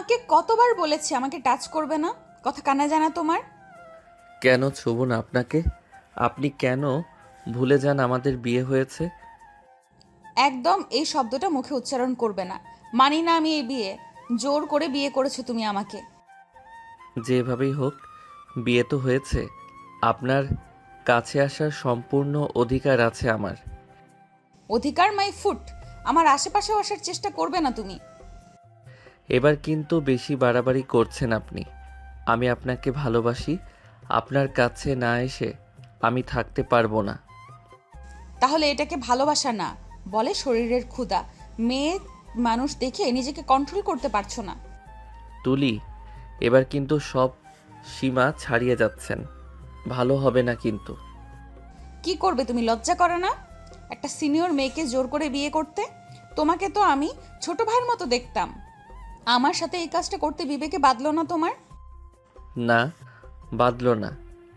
তোমাকে কতবার বলেছি আমাকে টাচ করবে না? কথা কানে জানা তোমার? কেন ছুবো না আপনাকে? আপনি কেন ভুলে যান আমাদের বিয়ে হয়েছে? একদম এই শব্দটা মুখে উচ্চারণ করবে না। মানি না আমি এই বিয়ে। জোর করে বিয়ে করেছো তুমি আমাকে। যেভাবেই হোক, বিয়ে তো হয়েছে। আপনার কাছে আসার সম্পূর্ণ অধিকার আছে আমার। অধিকার মাই ফুট। আমার আশেপাশেও আসার চেষ্টা করবে না তুমি। এবার কিন্তু বেশি বাড়াবাড়ি করছেন আপনি। আমি আপনাকে ভালোবাসি। আপনার কাছে না এসে আমি থাকতে পারবো না। তাহলে এটাকে ভালোবাসা না, বলে শরীরের ক্ষুধা। মেয়ে মানুষ দেখে নিজেকে কন্ট্রোল করতে পারছো না। তুলি, এবার কিন্তু সব সীমা ছাড়িয়ে যাচ্ছেন। ভালো হবে না কিন্তু। কি করবে তুমি, লজ্জা করে না একটা সিনিয়র মেয়েকে জোর করে বিয়ে করতে? তোমাকে তো আমি ছোট ভাইয়ের মতো দেখতাম। আমার সাথে এই কাজটা করতে বিবেকে বাঁধলো না তোমার? না, বাদলো না।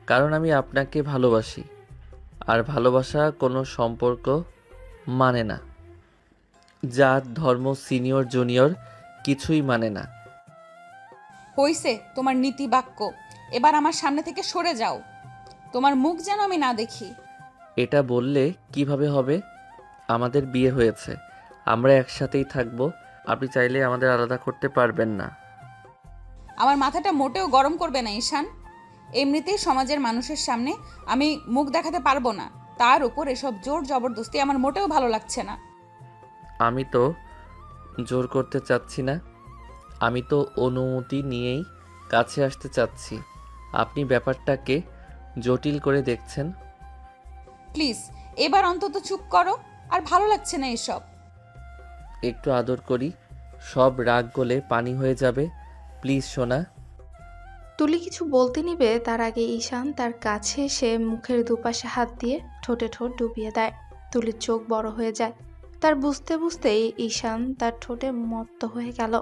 কারণ আমি আপনাকে ভালোবাসি। আর ভালোবাসা কোনো সম্পর্ক মানে না। জাত, ধর্ম, সিনিয়র জুনিয়র কিছুই মানে না। হইছে তোমার নীতি বাক্য। এবার আমার সামনে থেকে সরে যাও। তোমার মুখ যেন আমি না দেখি। এটা বললে কিভাবে হবে? আমাদের বিয়ে হয়েছে, আমরা একসাথেই থাকবো। আপনি চাইলে আমাদের আলাদা করতে পারবেন না। আমার মাথাটা মোটেও গরম করবে না ঈশান। এমনিতেই সমাজের মানুষের সামনে আমি মুখ দেখাতে পারবো না, তার উপর এসব জোর জবরদস্তি আমার মোটেও ভালো লাগছে না। আমি তো জোর করতে চাচ্ছি না। আমি তো অনুমতি নিয়েই কাছে আসতে চাচ্ছি। আপনি ব্যাপারটাকে জটিল করে দেখছেন। প্লিজ এবার অন্তত চুপ করো। আর ভালো লাগছে না এসব। একটু আদর করি, সব রাগ গলে পানি হয়ে যাবে। প্লিজ সোনা। তুলি কিছু বলতে নিবে তার আগে ঈশান তার কাছে এসে মুখের দুপাশে হাত দিয়ে ঠোঁটে ঠোঁট ডুবিয়ে দেয়। তুলির চোখ বড় হয়ে যায়। তার বুঝতে বুঝতেই ঈশান তার ঠোঁটে মত্ত হয়ে গেল।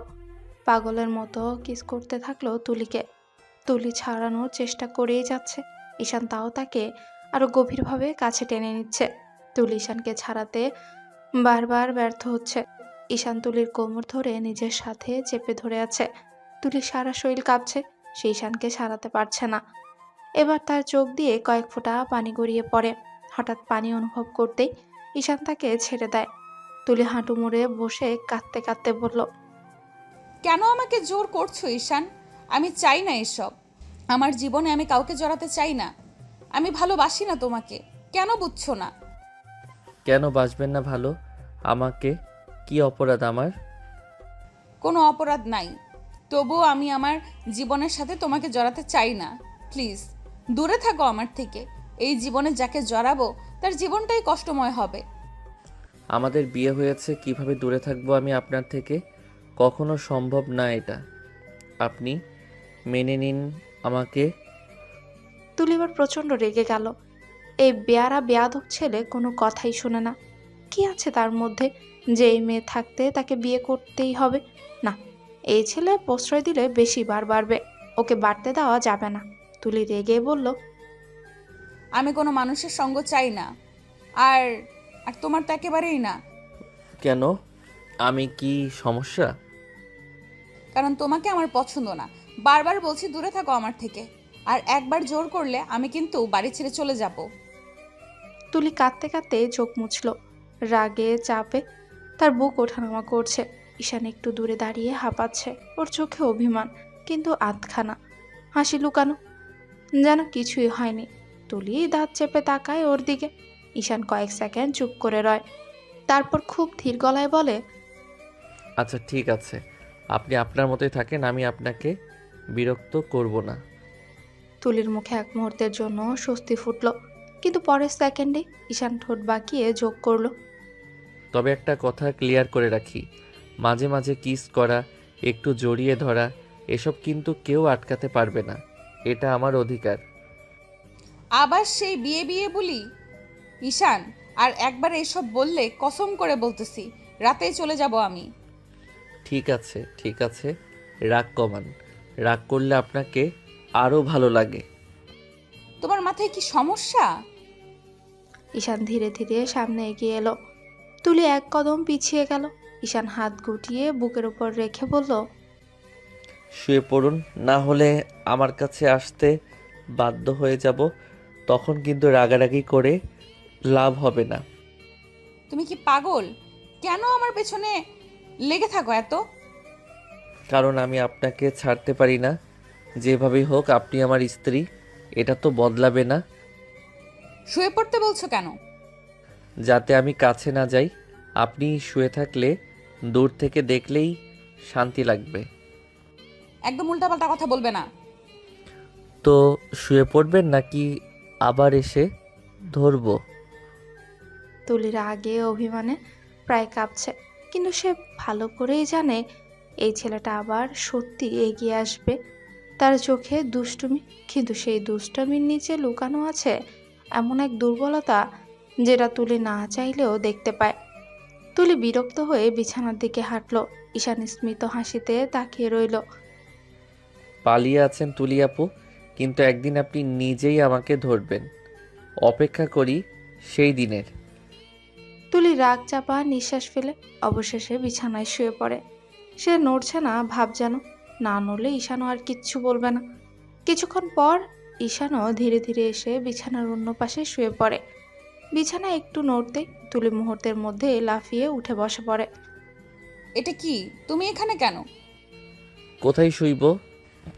পাগলের মতো কিস করতে থাকলো তুলিকে। তুলি ছাড়ানোর চেষ্টা করেই যাচ্ছে। ঈশান তাও তাকে আরো গভীরভাবে কাছে টেনে নিচ্ছে। তুলি ঈশানকে ছাড়াতে বারবার ব্যর্থ হচ্ছে। ঈশান তুলির কোমর ধরে নিজের সাথে চেপে ধরে আছে। তুলির সারা শরীর কাঁপছে। সে ঈশানকে সারাতে পারছে না। এবার তার চোখ দিয়ে কয়েক ফোঁটা পানি গড়িয়ে পড়ে। হঠাৎ পানি অনুভব করতেই ঈশান তাকে ছেড়ে দেয়। তুলি হাঁটু মুড়ে বসে কাঁদতে কাঁদতে বলল, কেন আমাকে জোর করছো ঈশান? আমি চাই না এসব। আমার জীবনে আমি কাউকে জড়াতে চাই না। আমি ভালোবাসি না তোমাকে। কেন বুঝছো না? কেন বাসবেন না ভালো? আমাকে কি অপরাধ আমার? কোনো অপরাধ নাই। তবুও আমি আমার জীবনের সাথে তোমাকে জড়াতে চাই না। প্লিজ দূরে থাকো আমার থেকে। এই জীবনে যাকে জড়াবো তার জীবনটাই কষ্টময় হবে। আমাদের বিয়ে হয়েছে, কিভাবে দূরে থাকবো আমি আপনার থেকে? কখনো সম্ভব না এটা। আপনি মেনে নিন আমাকে। তুলি এবার প্রচণ্ড রেগে গেল। এই বেয়ারা বেয়াদব ছেলে কোনো কথাই শোনে না। কি আছে তার মধ্যে যে এই মেয়ে থাকতে তাকে বিয়ে করতেই হবে? না, এই ছেলে প্রশ্রয় দিলে বেশি বার বাড়বে। ওকে বাড়তে দেওয়া যাবে না। তুলি রেগে বলল, আমি কোনো মানুষের সঙ্গ চাই না। আর আর তোমার তো একেবারেই না। কেন? আমি কি সমস্যা? কারণ তোমাকে আমার পছন্দ না। বারবার বলছি দূরে থাকো আমার থেকে। আর একবার জোর করলে আমি কিন্তু বাড়ি ছেড়ে চলে যাব। তুলি কাঁদতে কাঁদতে চোখ মুছল। রাগে চাপে তার বুক ওঠানামা করছে। ঈশান একটু দূরে দাঁড়িয়ে হাঁপাচ্ছে। ওর চোখে অভিমান, কিন্তু আধখানা হাসি লুকানো, যেন কিছুই হয়নি। তুলি দাঁত চেপে তাকায় ওর দিকে। ঈশান কয়েক সেকেন্ড চুপ করে রয়। তারপর খুব ধীর গলায় বলে, আচ্ছা ঠিক আছে, আপনি আপনার মতোই থাকেন। আমি আপনাকে বিরক্ত করব না। তুলির মুখে এক মুহূর্তের জন্য স্বস্তি ফুটল, কিন্তু পরের সেকেন্ডে ঈশান ঠোঁট বাঁকিয়ে যোগ করলো, তবে একটা কথা ক্লিয়ার করে রাখি, মাঝে মাঝে কিস করা, একটু জড়িয়ে ধরা, এসব কিন্তু কেউ আটকাতে পারবে না। এটা আমার অধিকার। আবার সেই বিয়ে বিয়ে বলি? ঈশান, আর একবার এসব বললে কসম করে বলতেছি রাতেই চলে যাব আমি। ঠিক আছে ঠিক আছে, রাগ কমান। রাগ করলে আপনাকে আরও ভালো লাগে। তোমার মাথায় কি সমস্যা? ঈশান ধীরে ধীরে সামনে এগিয়ে এলো। তুলি এক কদম পিছিয়ে গেল। ঈশান হাত গুটিয়ে বুকের উপর রেখে বলল, শুয়ে পড়ুন, না হলে আমার কাছে আসতে বাধ্য হয়ে যাব। তখন কিন্তু রাগারাগি করে লাভ হবে না। তুমি কি পাগল? কেন আমার পেছনে লেগে থাকো এত? কারণ আমি আপনাকে ছাড়তে পারি না। যেভাবেই হোক আপনি আমার স্ত্রী, এটা তো বদলাবে না। শুয়ে পড়তে বলছো কেন? যাতে আমি কাছে না যাই। আপনি শুয়ে থাকলে দূর থেকে দেখলেই শান্তি লাগবে। একদম উল্টাপাল্টা কথা বলবে না। তো শুয়ে পড়বেন নাকি আবার এসে ধরবো? তুলির আগে অভিমানে প্রায় কাঁপছে, কিন্তু সে ভালো করেই জানে এই ছেলেটা আবার সত্যি এগিয়ে আসবে। তার চোখে দুষ্টুমি, কিন্তু সেই দুষ্টুমির নিচে লুকানো আছে এমন এক দুর্বলতা যেটা তুলি না চাইলেও দেখতে পায়। তুলি বিরক্ত হয়ে বিছানার দিকে হাঁটল। ঈশান স্মিত হাসিতে তাকিয়ে রইল। পালিয়ে আছেন তুলি আপু, কিন্তু একদিন আপনি নিজেই আমাকে ধরবেন। অপেক্ষা করি সেই দিনের। তুলি রাগ চাপা নিঃশ্বাস ফেলে অবশেষে বিছানায় শুয়ে পড়ে। সে নড়ছে না, ভাব যেন না নড়লে ঈশানও আর কিচ্ছু বলবে না। কিছুক্ষণ পর ঈশানও ধীরে ধীরে এসে বিছানার অন্য পাশে শুয়ে পড়ে। বিছানা একটু নড়তেই তুলি মুহূর্তের মধ্যে লাফিয়ে উঠে বসে পড়ে। এটা কি? তুমি এখানে কেন? কোথায় শুইব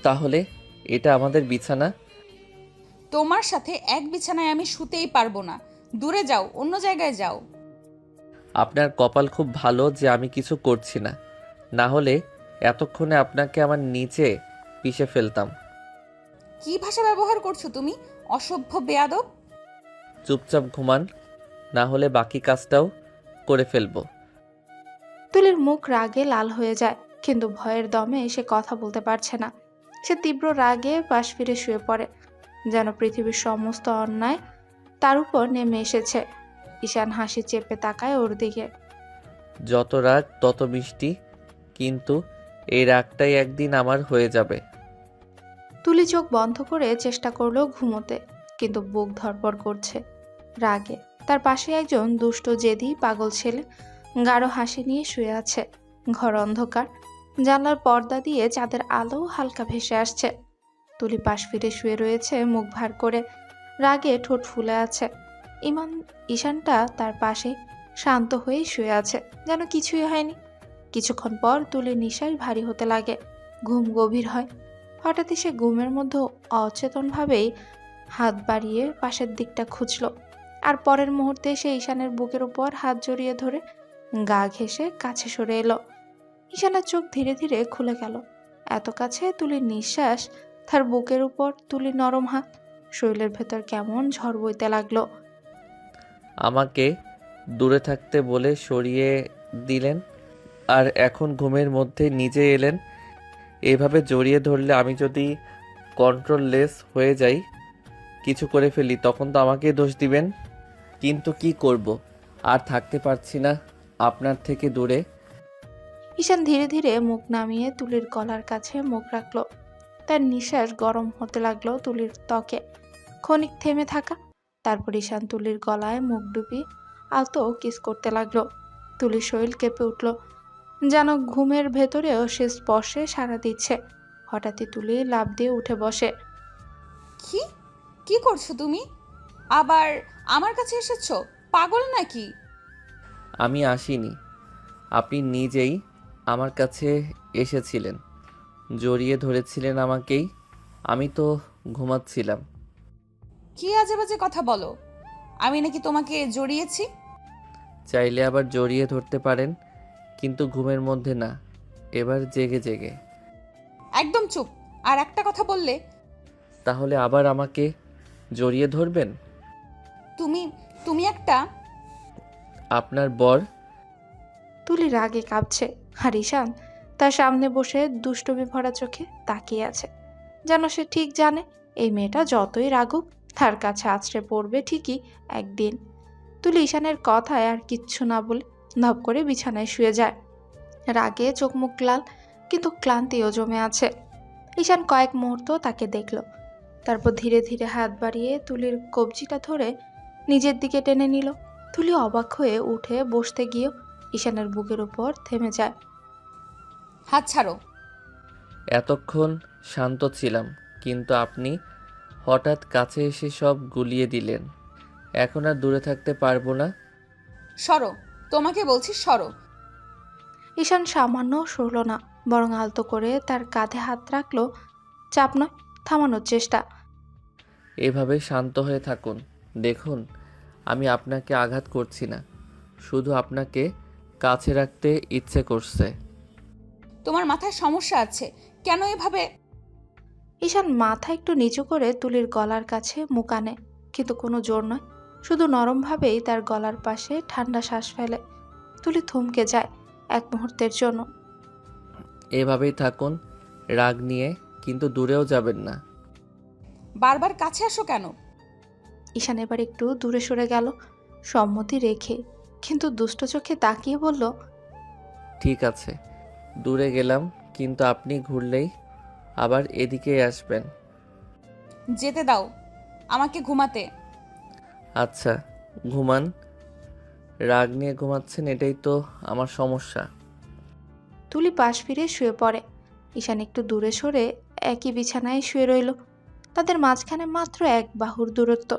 তাহলে? এটা আমাদের বিছানা। তোমার সাথে এক বিছানায় আমি শুতেই পারবো না। দূরে যাও, অন্য জায়গায় যাও। আপনার কপাল খুব ভালো যে আমি কিছু করছি না, না হলে এতক্ষণে আপনাকে আমার নিচে পিষে ফেলতাম। কি ভাষা ব্যবহার করছো তুমি, অসভ্য বেয়াদব! চুপচাপ ঘুমান, না হলে বাকি কাজটাও করে ফেলবো। তুলির মুখ রাগে লাল হয়ে যায়, কিন্তু ভয়ের দমে সে কথা বলতে পারছে না। সে তীব্র রাগে পাশ ফিরে শুয়ে পড়ে, যেন পৃথিবীর সমস্ত অন্যায় তার উপর নেমে এসেছে। ঈশান হাসি চেপে তাকায় ওর দিকে। যত রাগ তত মিষ্টি, কিন্তু এই রাগটাই একদিন আমার হয়ে যাবে। তুলি চোখ বন্ধ করে চেষ্টা করলো ঘুমোতে, কিন্তু বুক ধড়ফড় করছে রাগে। তার পাশে একজন দুষ্ট জেদি পাগল ছেলে গাঢ় হাসি নিয়ে শুয়ে আছে। ঘর অন্ধকার, জানলার পর্দা দিয়ে চাঁদের আলো হালকা ভেসে আসছে। তুলি পাশ ফিরে শুয়ে রয়েছে, মুখ ভার করে, রাগে ঠোঁট ফুলে আছে। ইমান ঈশানটা তার পাশে শান্ত হয়েই শুয়ে আছে, যেন কিছুই হয়নি। কিছুক্ষণ পর তুলির নিঃশ্বাস ভারী হতে লাগে, ঘুম গভীর হয়। হঠাৎই সে ঘুমের মধ্যে অচেতনভাবেই হাত বাড়িয়ে পাশের দিকটা খুঁজল, আর পরের মুহূর্তে সে ঈশানের বুকের উপর হাত জড়িয়ে ধরে গা ঘেঁষে কাছে সরে এলো। ঈশানের চোখ ধীরে ধীরে খুলে গেল। এত কাছে তুলির নিঃশ্বাস, তার বুকের উপর তুলির নরম হাত, শরীরের ভেতর কেমন ঝড় বইতে লাগলো। আমাকে দূরে থাকতে বলে সরিয়ে দিলেন, আর এখন ঘুমের মধ্যে নিজে এলেন। এভাবে জড়িয়ে ধরলে আমি যদি কন্ট্রোললেস হয়ে যাই, কিছু করে ফেলি, তখন তো আমাকেই দোষ দিবেন। কিন্তু কি করব, আর থাকতে পারছি না আপনার থেকে দূরে। ঈশান ধীরে ধীরে মুখ নামিয়ে তুলির গলার কাছে মুখ রাখলো। তার নিঃশ্বাস গরম হতে লাগলো তুলির ত্বকে। ক্ষণিক থেমে থাকা, তারপর ঈশান তুলির গলায় মুখ ডুবিয়ে আলতো কিস করতে লাগলো। তুলির শরীর কেঁপে উঠল, যেন ঘুমের ভেতরেও সে স্পর্শে সাড়া দিচ্ছে। হঠাৎই তুলি লাফ দিয়ে উঠে বসে। কি কি করছো তুমি? আবার আমার কাছে এসেছো? পাগল নাকি? আমি আসিনি, আপনি নিজেই আমার কাছে এসেছিলেন, জড়িয়ে ধরেছিলেন আমাকেই। আমি তো ঘুমাচ্ছিলাম। কি আজে বাজে কথা বলো! আমি নাকি তোমাকে জড়িয়েছি? চাইলে আবার জড়িয়ে ধরতে পারেন, কিন্তু ঘুমের মধ্যে না, এবার জেগে জেগে। একদম চুপ! আর একটা কথা বললে তাহলে আবার আমাকে জড়িয়ে ধরবেন? তুমি তুমি একটা আপনার বর। তুলি রাগে কাঁপছে, আর ঈশান তার সামনে বসে দুষ্টমি ভরা চোখে তাকিয়ে আছে, যেন সে ঠিক জানে এই মেয়েটা যতই রাগুক তার কাছে আছড়ে পড়বে ঠিকই একদিন। তুলি ঈশানের কথায় আর কিচ্ছু না বলে ধপ করে বিছানায় শুয়ে যায়। রাগে চোখ মুখ লাল, কিন্তু ক্লান্তিও জমে আছে। ঈশান কয়েক মুহূর্ত তাকে দেখল, তারপর ধীরে ধীরে হাত বাড়িয়ে তুলির কবজিটা ধরে নিজের দিকে টেনে নিল। তুলি অবাক হয়ে উঠে বসতে গিয়েও ঈশানের বুকের উপর থেমে যায়। হাত ছাড়ো! এতক্ষণ শান্ত ছিলাম, কিন্তু আপনি হঠাৎ কাছে এসে সব গুলিয়ে দিলেন। এখন আর দূরে থাকতে পারবো না। সরো, তোমাকে বলছি সরো। ঈশান সামান্য সরল না, বরং আলতো করে তার কাঁধে হাত রাখলো। চাপ নয়, থামানোর চেষ্টা। এভাবে শান্ত হয়ে থাকুন। দেখুন, আমি আপনাকে আঘাত করছি না, শুধু আপনাকে কাছে রাখতে ইচ্ছে করছে। তোমার মাথায় সমস্যা আছে, কেন এভাবে? ঈশান মাথা একটু নিচু করে তুলির গলার কাছে মুখ আনে, কিন্তু কোনো জোর নয়, শুধু নরমভাবেই তার গলার পাশে ঠান্ডা শ্বাস ফেলে। তুলি থমকে যায় এক মুহূর্তের জন্য। এভাবেই থাকুন, রাগ নিয়ে, কিন্তু দূরেও যাবেন না। বারবার কাছে আসো কেন? ঈশান এবার একটু দূরে সরে গেল, সম্মতি রেখে, কিন্তু দুষ্ট চোখে তাকিয়ে বলল, ঠিক আছে, দূরে গেলাম, কিন্তু আপনি ঘুরলেই আবার এদিকেই আসবেন। যেতে দাও আমাকে ঘুমাতে। আচ্ছা, ঘুমান। রাগ নিয়ে ঘুমাচ্ছেন, এটাই তো আমার সমস্যা। তুলি পাশ ফিরে শুয়ে পড়ে। ঈশান একটু দূরে সরে একই বিছানায় শুয়ে রইল। তাদের মাঝখানে মাত্র এক বাহুর দূরত্ব,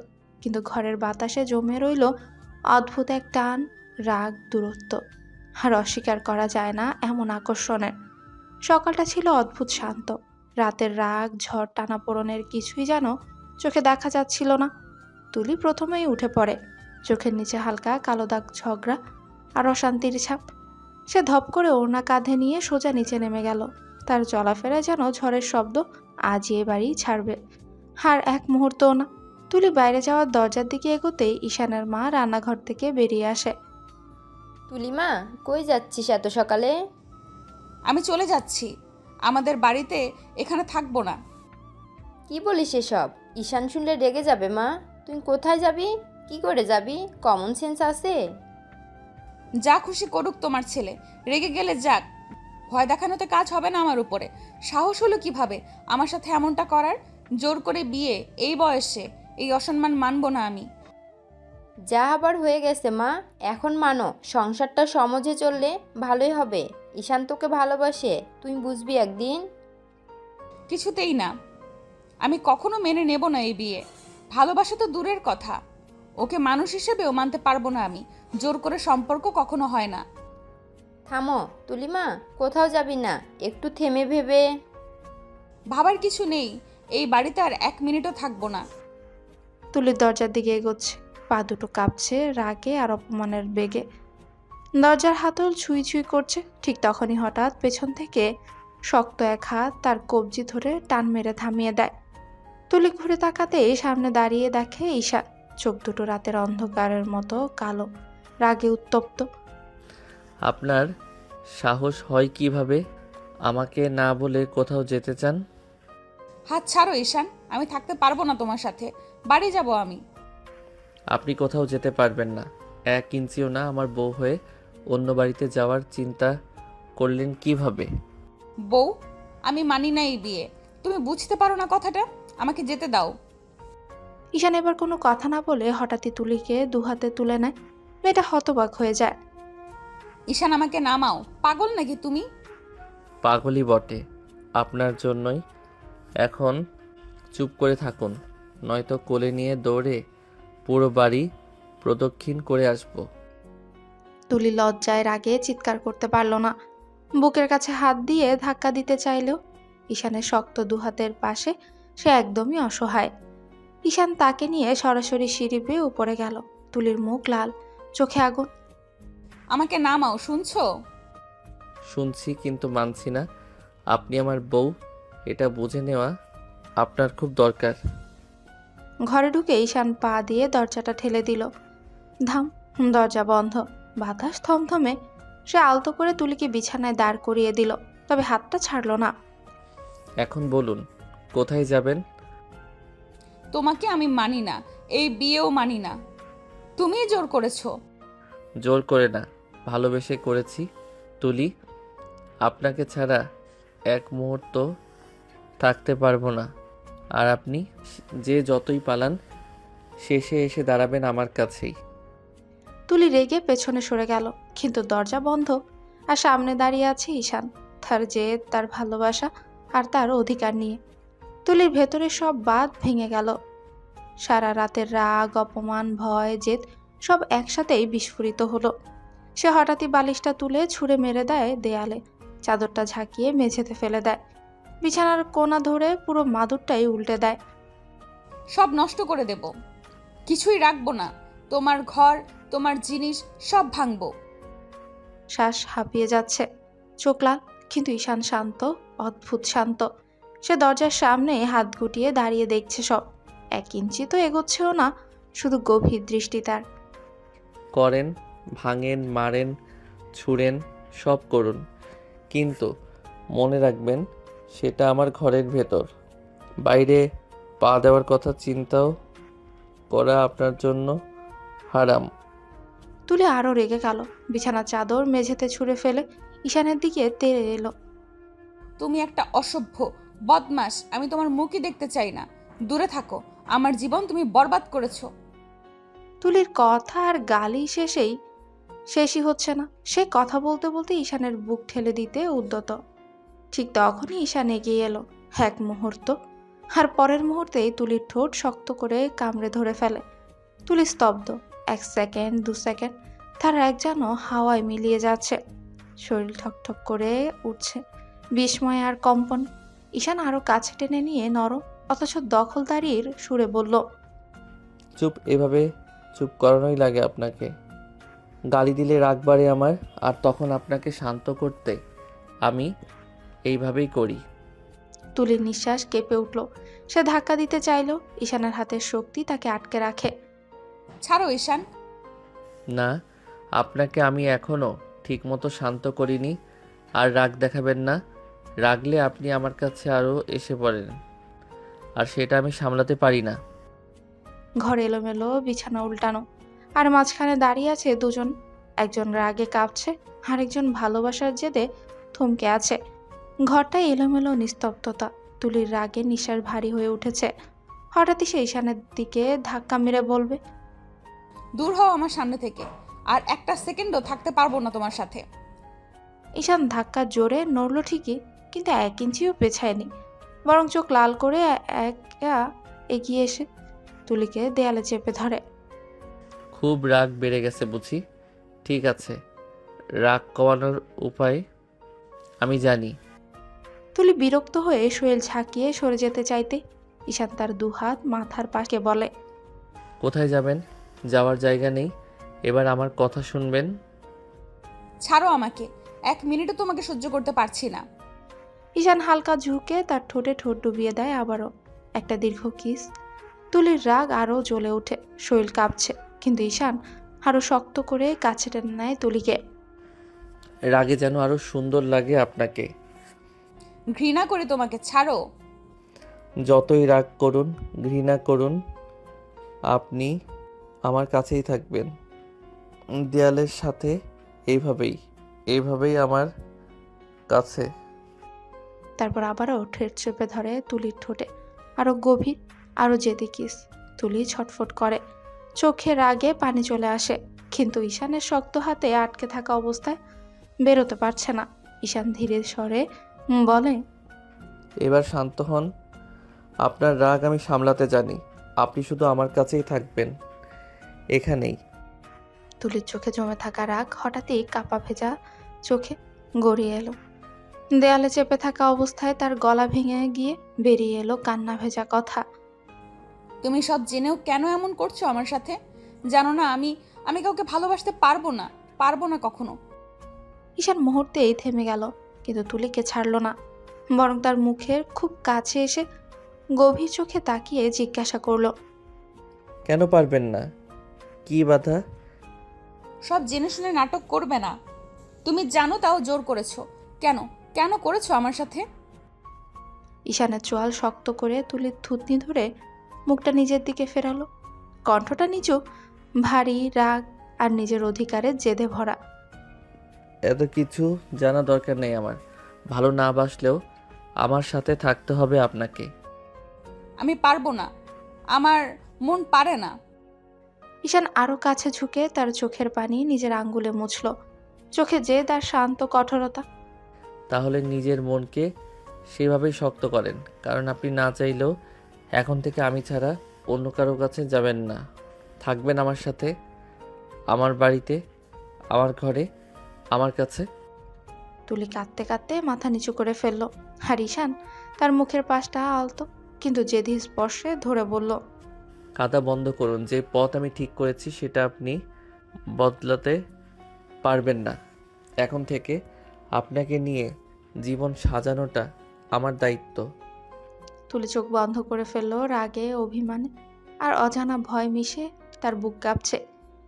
কিন্তু ঘরের বাতাসে জমে রইল অদ্ভুত এক টান, রাগ, দূরত্ব। আর অস্বীকার করা যায় না এমন আকর্ষণের। সকালটা ছিল অদ্ভুত শান্ত। রাতের রাগ, ঝড়, টানাপোড়েনের কিছুই যেন চোখে দেখা যাচ্ছিল না। তুলি প্রথমেই উঠে পড়ে, চোখের নিচে হালকা কালো দাগ, ঝগড়া আর অশান্তির ছাপ। সে ধপ করে ওড়না কাঁধে নিয়ে সোজা নিচে নেমে গেল। তার চলাফেরায় যেন ঝড়ের শব্দ, আজই এ বাড়ি ছাড়বে। আর এক মুহূর্তও না। তুলি বাইরে যাওয়ার দরজার দিকে এগোতেই ঈশানের মা রান্নাঘর থেকে বেরিয়ে আসে। তুলিমা, কই যাচ্ছিস এত সকালে? আমি চলে যাচ্ছি, আমাদের বাড়িতে এখানে থাকবো না। কি বলিস এসব? ঈশান শুনলে রেগে যাবে মা। তুই কোথায় যাবি? কি করে যাবি? কমন সেন্স আছে? যা খুশি করুক তোমার ছেলে, রেগে গেলে যাক, ভয় দেখানোতে কাজ হবে না আমার উপরে। সাহস হলো কিভাবে আমার সাথে এমনটা করার? জোর করে বিয়ে, এই বয়সে এই অসম্মান মানবো না আমি। যা আবার হয়ে গেছে মা, এখন মানো। সংসারটা সমাজে চললে ভালোই হবে। ঈশান তোকে ভালোবাসে, তুই বুঝবি একদিন। কিছুতেই না, আমি কখনো মেনে নেব না এই বিয়ে। ভালোবাসা তো দূরের কথা, ওকে মানুষ হিসেবেও মানতে পারবো না আমি। জোর করে সম্পর্ক কখনো হয় না। থামো তুলিমা, কোথাও যাবি না, একটু থেমে ভেবে। ভাবার কিছু নেই, এই বাড়িতে আর 1 মিনিটও থাকবো না। তুলির দরজার দিকে এগোচ্ছে, পা দুটো কাঁপছে রাগে আর অপমানের বেগে। দরজার হাতল ছুঁই ছুঁই করছে। ঠিক তখনই হঠাৎ পেছন থেকে শক্ত এক হাত তার কবজি ধরে টান মেরে থামিয়ে দেয়। তুলি ঘুরে তাকাতেই সামনে দাঁড়িয়ে দেখে ঈশান, চোখ দুটো রাতের অন্ধকারের মতো কালো, রাগে উত্তপ্ত। আপনার সাহস হয় কিভাবে আমাকে না বলে কোথাও যেতে চান? হাত ছাড়ো ঈশান, আমি থাকতে পারবো না তোমার সাথে, বাড়ি যাব আমি। আপনি কোথাও যেতে পারবেন না, 1 ইঞ্চিও না। আমার বউ হয়ে অন্য বাড়িতে যাওয়ার চিন্তা করলেন কিভাবে? বউ? আমি মানি না এই বিয়ে। তুমি বুঝতে পারো না কথাটা, আমাকে যেতে দাও। ঈশান এবার কোনো কথা না বলে হঠাৎই তুলিকে দুহাতে তুলে নেয়। মেয়েটা হতবাক হয়ে যায়। ঈশান আমাকে নামাও, পাগল নাকি তুমি? পাগলই বটে, আপনার জন্যই। এখন চুপ করে থাকুন, নয়তো কোলে নিয়ে দৌড়ে পুরো বাড়ি প্রদক্ষিণ করে আসব। তুলি লজ্জায় রাগে চিৎকার করতে পারল না। বুকের কাছে হাত দিয়ে ধাক্কা দিতে চাইলেও ঈশানের শক্ত দুহাতের পাশে সে একদমই অসহায়। ঈশান তাকে নিয়ে সরাসরি সিঁড়ি বেয়ে উপরে গেল। তুলির মুখ লাল, চোখে আগুন। আমাকে নামাও, শুনছো? শুনছি, কিন্তু মানছি না। আপনি আমার বউ, এটা বুঝে নেওয়া আপনার খুব দরকার। ঘরে ঢুকে ঈশান পা দিয়ে দরজাটা ঠেলে দিল। ধাম, দরজা বন্ধ। বাতাস থমথমে। সে আলতো করে তুলিকে বিছানায় দাঁড় করিয়ে দিল, তবে হাতটা ছাড়ল না। এখন বলুন, কোথায় যাবেন? তোমাকে আমি মানি না, এই বিয়েও মানি না। তুমিই জোর করেছো। জোর করে না, ভালোবেসে করেছি। তুলি, আপনাকে ছাড়া 1 মুহূর্ত থাকতে পারবো না। আর আপনি যে যতই পালান, শেষে এসে দাঁড়াবেন আমার কাছেই। তুলি রেগে পেছনে সরে গেল, কিন্তু দরজা বন্ধ। আর সামনে দাঁড়িয়ে আছে ঈশান। তার জেদ, তার ভালোবাসা আর তার অধিকার নিয়ে। তুলির ভেতরে সব বাঁধ ভেঙে গেল। সারা রাতের রাগ, অপমান, ভয়, জেদ সব একসাথেই বিস্ফোরিত হলো। সে হঠাৎই বালিশটা তুলে ছুঁড়ে মেরে দেয় দেয়ালে, চাদরটা ঝাঁকিয়ে মেঝেতে ফেলে দেয়, বিছানার কোণা ধরে পুরো মাদুরটাই উল্টে দেয়। সব নষ্ট করে দেব, কিছুই রাখবো না। তোমার ঘর, তোমার জিনিস সব ভাঙবো। শ্বাস হাঁপিয়ে যাচ্ছে, চোখ লাল, কিন্তু ঈশান শান্ত, অদ্ভুত শান্ত। সে দরজার সামনে হাত গুটিয়ে দাঁড়িয়ে দেখছে সব। 1 ইঞ্চি তো এগোচ্ছেও না, শুধু গভীর দৃষ্টি তার। করেন, ভাঙেন, মারেন, ছুঁড়েন, সব করুন, কিন্তু মনে রাখবেন সেটা আমার ঘরের ভেতর। বাইরে পা দেওয়ার কথা চিন্তাও করা আপনার জন্য হারাম। তুলে আরো রেগে গেল, বিছানার চাদর মেঝেতে ছুঁড়ে ফেলে ঈশানের দিকে তেড়ে এলো। তুমি একটা অসভ্য বদমাস, আমি তোমার মুখই দেখতে চাই না। দূরে থাকো, আমার জীবন তুমি বরবাদ করেছো। তুলির কথা আর গালি শেষই হচ্ছে না। সে কথা বলতে বলতে ঈশানের বুক ঠেলে দিতে উদ্যত। ঠিক তখনই ঈশান এগিয়ে এলো। 1 মুহূর্ত, আর পরের মুহূর্তেই তুলির ঠোঁট শক্ত করে কামড়ে ধরে ফেলে। তুলি স্তব্ধ। 1 সেকেন্ড, 2 সেকেন্ড, তার এক যেন হাওয়ায় মিলিয়ে যাচ্ছে। শরীর ঠকঠক করে উঠছে, বিস্ময় আর কম্পন। ঈশান আরো কাছে টেনে নিয়ে নরম অথচ দখলদারির সুরে বলল, চুপ, এভাবে চুপ করানোই লাগে আপনাকে। গালি দিলে রাগ বাড়ে আমার, আর তখন আপনাকে শান্ত করতে আমি এইভাবেই করি। তুলির নিঃশ্বাস কেঁপে উঠল। সে ধাক্কা দিতে চাইল, ঈশানের হাতের শক্তি তাকে আটকে রাখে। ছাড়ো ঈশান। না, আপনাকে আমি এখনও ঠিকমতো শান্ত করিনি। আর রাগ দেখাবেন না, রাগলে আপনি আমার কাছে আরও এসে পড়েন, আর সেটা আমি সামলাতে পারি না। ঘর এলোমেলো, বিছানা উল্টানো, আর মাঝখানে দাঁড়িয়ে আছে দুজন। একজন রাগে কাঁপছে, আরেকজন ভালোবাসার জেদে থমকে আছে। ঘরটা এলোমেলো, নিস্তব্ধতা। তুলির রাগে নিঃশ্বাস ভারী হয়ে উঠেছে। হঠাৎই সে ঈশানের দিকে ধাক্কা মেরে বলবে, দূর হও আমার সামনে থেকে, আর একটা সেকেন্ডও থাকতে পারবো না তোমার সাথে। ঈশান ধাক্কা জোরে নড়ল ঠিকই, কিন্তু 1 ইঞ্চিও পেছায়নি, বরং চোখ লাল করে একা এগিয়ে এসে তুলিকে দেয়ালে চেপে ধরে। খুব রাগ বেড়ে গেছে বুঝি? ঠিক আছে, রাগ কমানোর উপায় আমি জানি। তুলি বিরক্ত হয়ে শরীর ঝাঁকিয়ে সরে যেতে চাইতে ঈশান তার 2 হাত মাথার পাশে বলে, কোথায় যাবেন? যাওয়ার জায়গা নেই, এবার আমার কথা শুনবেন। ছাড়ো আমাকে, 1 মিনিটও তোমাকে সহ্য করতে পারছি না। ঈশান হালকা ঝুঁকে তার ঠোঁটে ঠোঁট ডুবিয়ে দেয় আবারও। একটা দীর্ঘ কিস। তুলির রাগ আরও জ্বলে ওঠে, শরীর কাঁপছে, কিন্তু ঈশান আরো শক্ত করে কাছে টেনে নেয় তুলিকে। রাগে যেন আরো সুন্দর লাগে আপনাকে। ঘৃণা করি তোমাকে, ছাড়ো। যতই রাগ করুন, ঘৃণা করুন, আপনি আমার কাছেই থাকবেন, দেয়ালের সাথে। এইভাবেই আমার কাছে। তারপর আবারও ঠেট চেপে ধরে তুলির ঠোঁটে, আরো গভীর, আরো জেদি কিস। তুলি ছটফট করে, চোখে রাগে পানি চলে আসে, কিন্তু ঈশানের শক্ত হাতে আটকে থাকা অবস্থায় বেরোতে পারছে না। ঈশান ধীরে স্বরে বলে, এবার শান্ত হন, আপনার রাগ আমি সামলাতে জানি। আপনি শুধু আমার কাছেই থাকবেন, এখানেই। তুলির চোখে জমে থাকা রাগ হঠাৎই কাপা ভেজা চোখে গড়িয়ে এলো। দেয়ালে চেপে থাকা অবস্থায় তার গলা ভেঙে গিয়ে বেরিয়ে এলো কান্না ভেজা কথা। তুমি সব জেনেও কেন এমন করছো আমার সাথে? জানো না আমি কাউকে ভালোবাসতে পারবো না কখনো। ঈশান মুহূর্তেই থেমে গেল, কিন্তু তুলিকে ছাড়লো না, বরং তার মুখের খুব কাছে এসে গভীর চোখে তাকিয়ে জিজ্ঞাসা করলো, কেন পারবেন না? কি বাধা? সব জেনে শুনে নাটক করবে না। তুমি জানো তাও জোর করেছো। কেন করেছো আমার সাথে? ঈশানের চোয়াল শক্ত করে তুলির থুতনি ধরে মুখটা নিজের দিকে ফেরালো। কণ্ঠটা নিচু, ভারী, রাগ আর নিজের অধিকারের জেদে ভরা। এত কিছু জানা দরকার নেই আমার। ভালো না বাসলেও আমার সাথে থাকতে হবে আপনাকে। আমি পারবো না, আমার মন পারে না। ঈশান আরো কাছে ঝুঁকে তার চোখের পানি নিজের আঙ্গুলে মুছল, চোখে জেদ আর শান্ত কঠোরতা। তাহলে নিজের মনকে সেভাবেই শক্ত করেন, কারণ আপনি না চাইলেও এখন থেকে আমি ছাড়া অন্য কারো কাছে যাবেন না। থাকবেন আমার সাথে, আমার বাড়িতে, আমার ঘরে, আমার কাছে। তুলি কাঁদতে কাঁদতে মাথা নিচু করে ফেলল। আর ঈশান তার মুখের পাশটা আলতো কিন্তু জেদি স্পর্শে ধরে বলল, কাঁদা বন্ধ করুন। যে পথ আমি ঠিক করেছি সেটা আপনি বদলাতে পারবেন না। এখন থেকে আপনাকে নিয়ে জীবন সাজানোটা আমার দায়িত্ব। তুলি চোখ বন্ধ করে ফেলল রাগে, অভিমানে আর অজানা ভয় মিশে তার বুক কাঁপছে।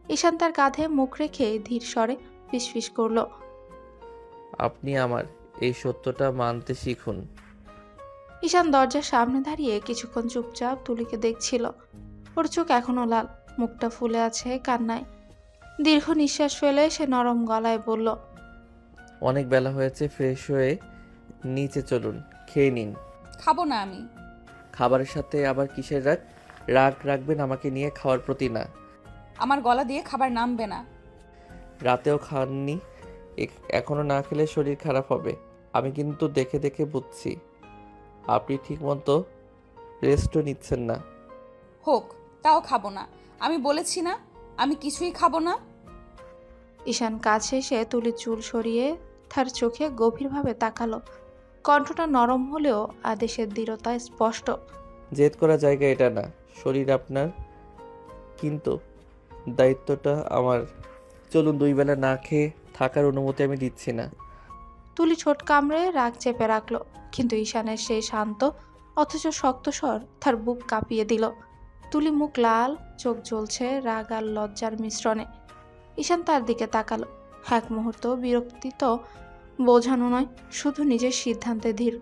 ঈশান তার কাঁধে মুখ রেখে ধীর স্বরে ফিসফিস করল, আপনি আমার এই সত্যটা মানতে শিখুন। ঈশান দরজার সামনে দাঁড়িয়ে কিছুক্ষণ চুপচাপ তুলিকে দেখছিল। ওর চোখ এখনো লাল, মুখটা ফুলে আছে কান্নায়। দীর্ঘ নিঃশ্বাস ফেলে সে নরম গলায় বলল, অনেক বেলা হয়েছে, ফ্রেশ হয়ে নিচে চলুন, খেয়ে নিন। খাবো না আমি। খাবারের সাথে আবার কিসের রাগ? রাগ রাখবেন আমাকে নিয়ে, খাওয়ার প্রতি না। আমার গলা দিয়ে খাবার নামবে না। রাতেও খাননি, এখনো না খেলে শরীর খারাপ হবে। আমি কিন্তু দেখে দেখে বুঝছি আপনি ঠিকমতো রেস্টও নিচ্ছেন না। হোক, তাও খাবো না। আমি বলেছি না আমি কিছুই খাবো না। ঈশান কাছে এসে তুলির চুল সরিয়ে তার চোখে গভীরভাবে তাকালো। কণ্ঠটা নরম হলেও আদেশের দৃঢ়তা স্পষ্ট। জেদ করা জায়গা এটা না, শরীর আপনার, কিন্তু দায়িত্বটা আমার। চলুন, 2 বেলা না খেয়ে থাকার অনুমতি আমি দিচ্ছি না। তুলি ঠোঁট কামড়ে রাগ চেপে রাখলো, কিন্তু ঈশানের সেই শান্ত অথচ শক্ত স্বর তার বুক কাঁপিয়ে দিল। তুলি মুখ লাল, চোখ জ্বলছে রাগ আর লজ্জার মিশ্রণে। ঈশান তার দিকে তাকালো। এক মুহূর্ত বিরক্তি তো বোঝানো নয়, শুধু নিজের সিদ্ধান্তে ধীর।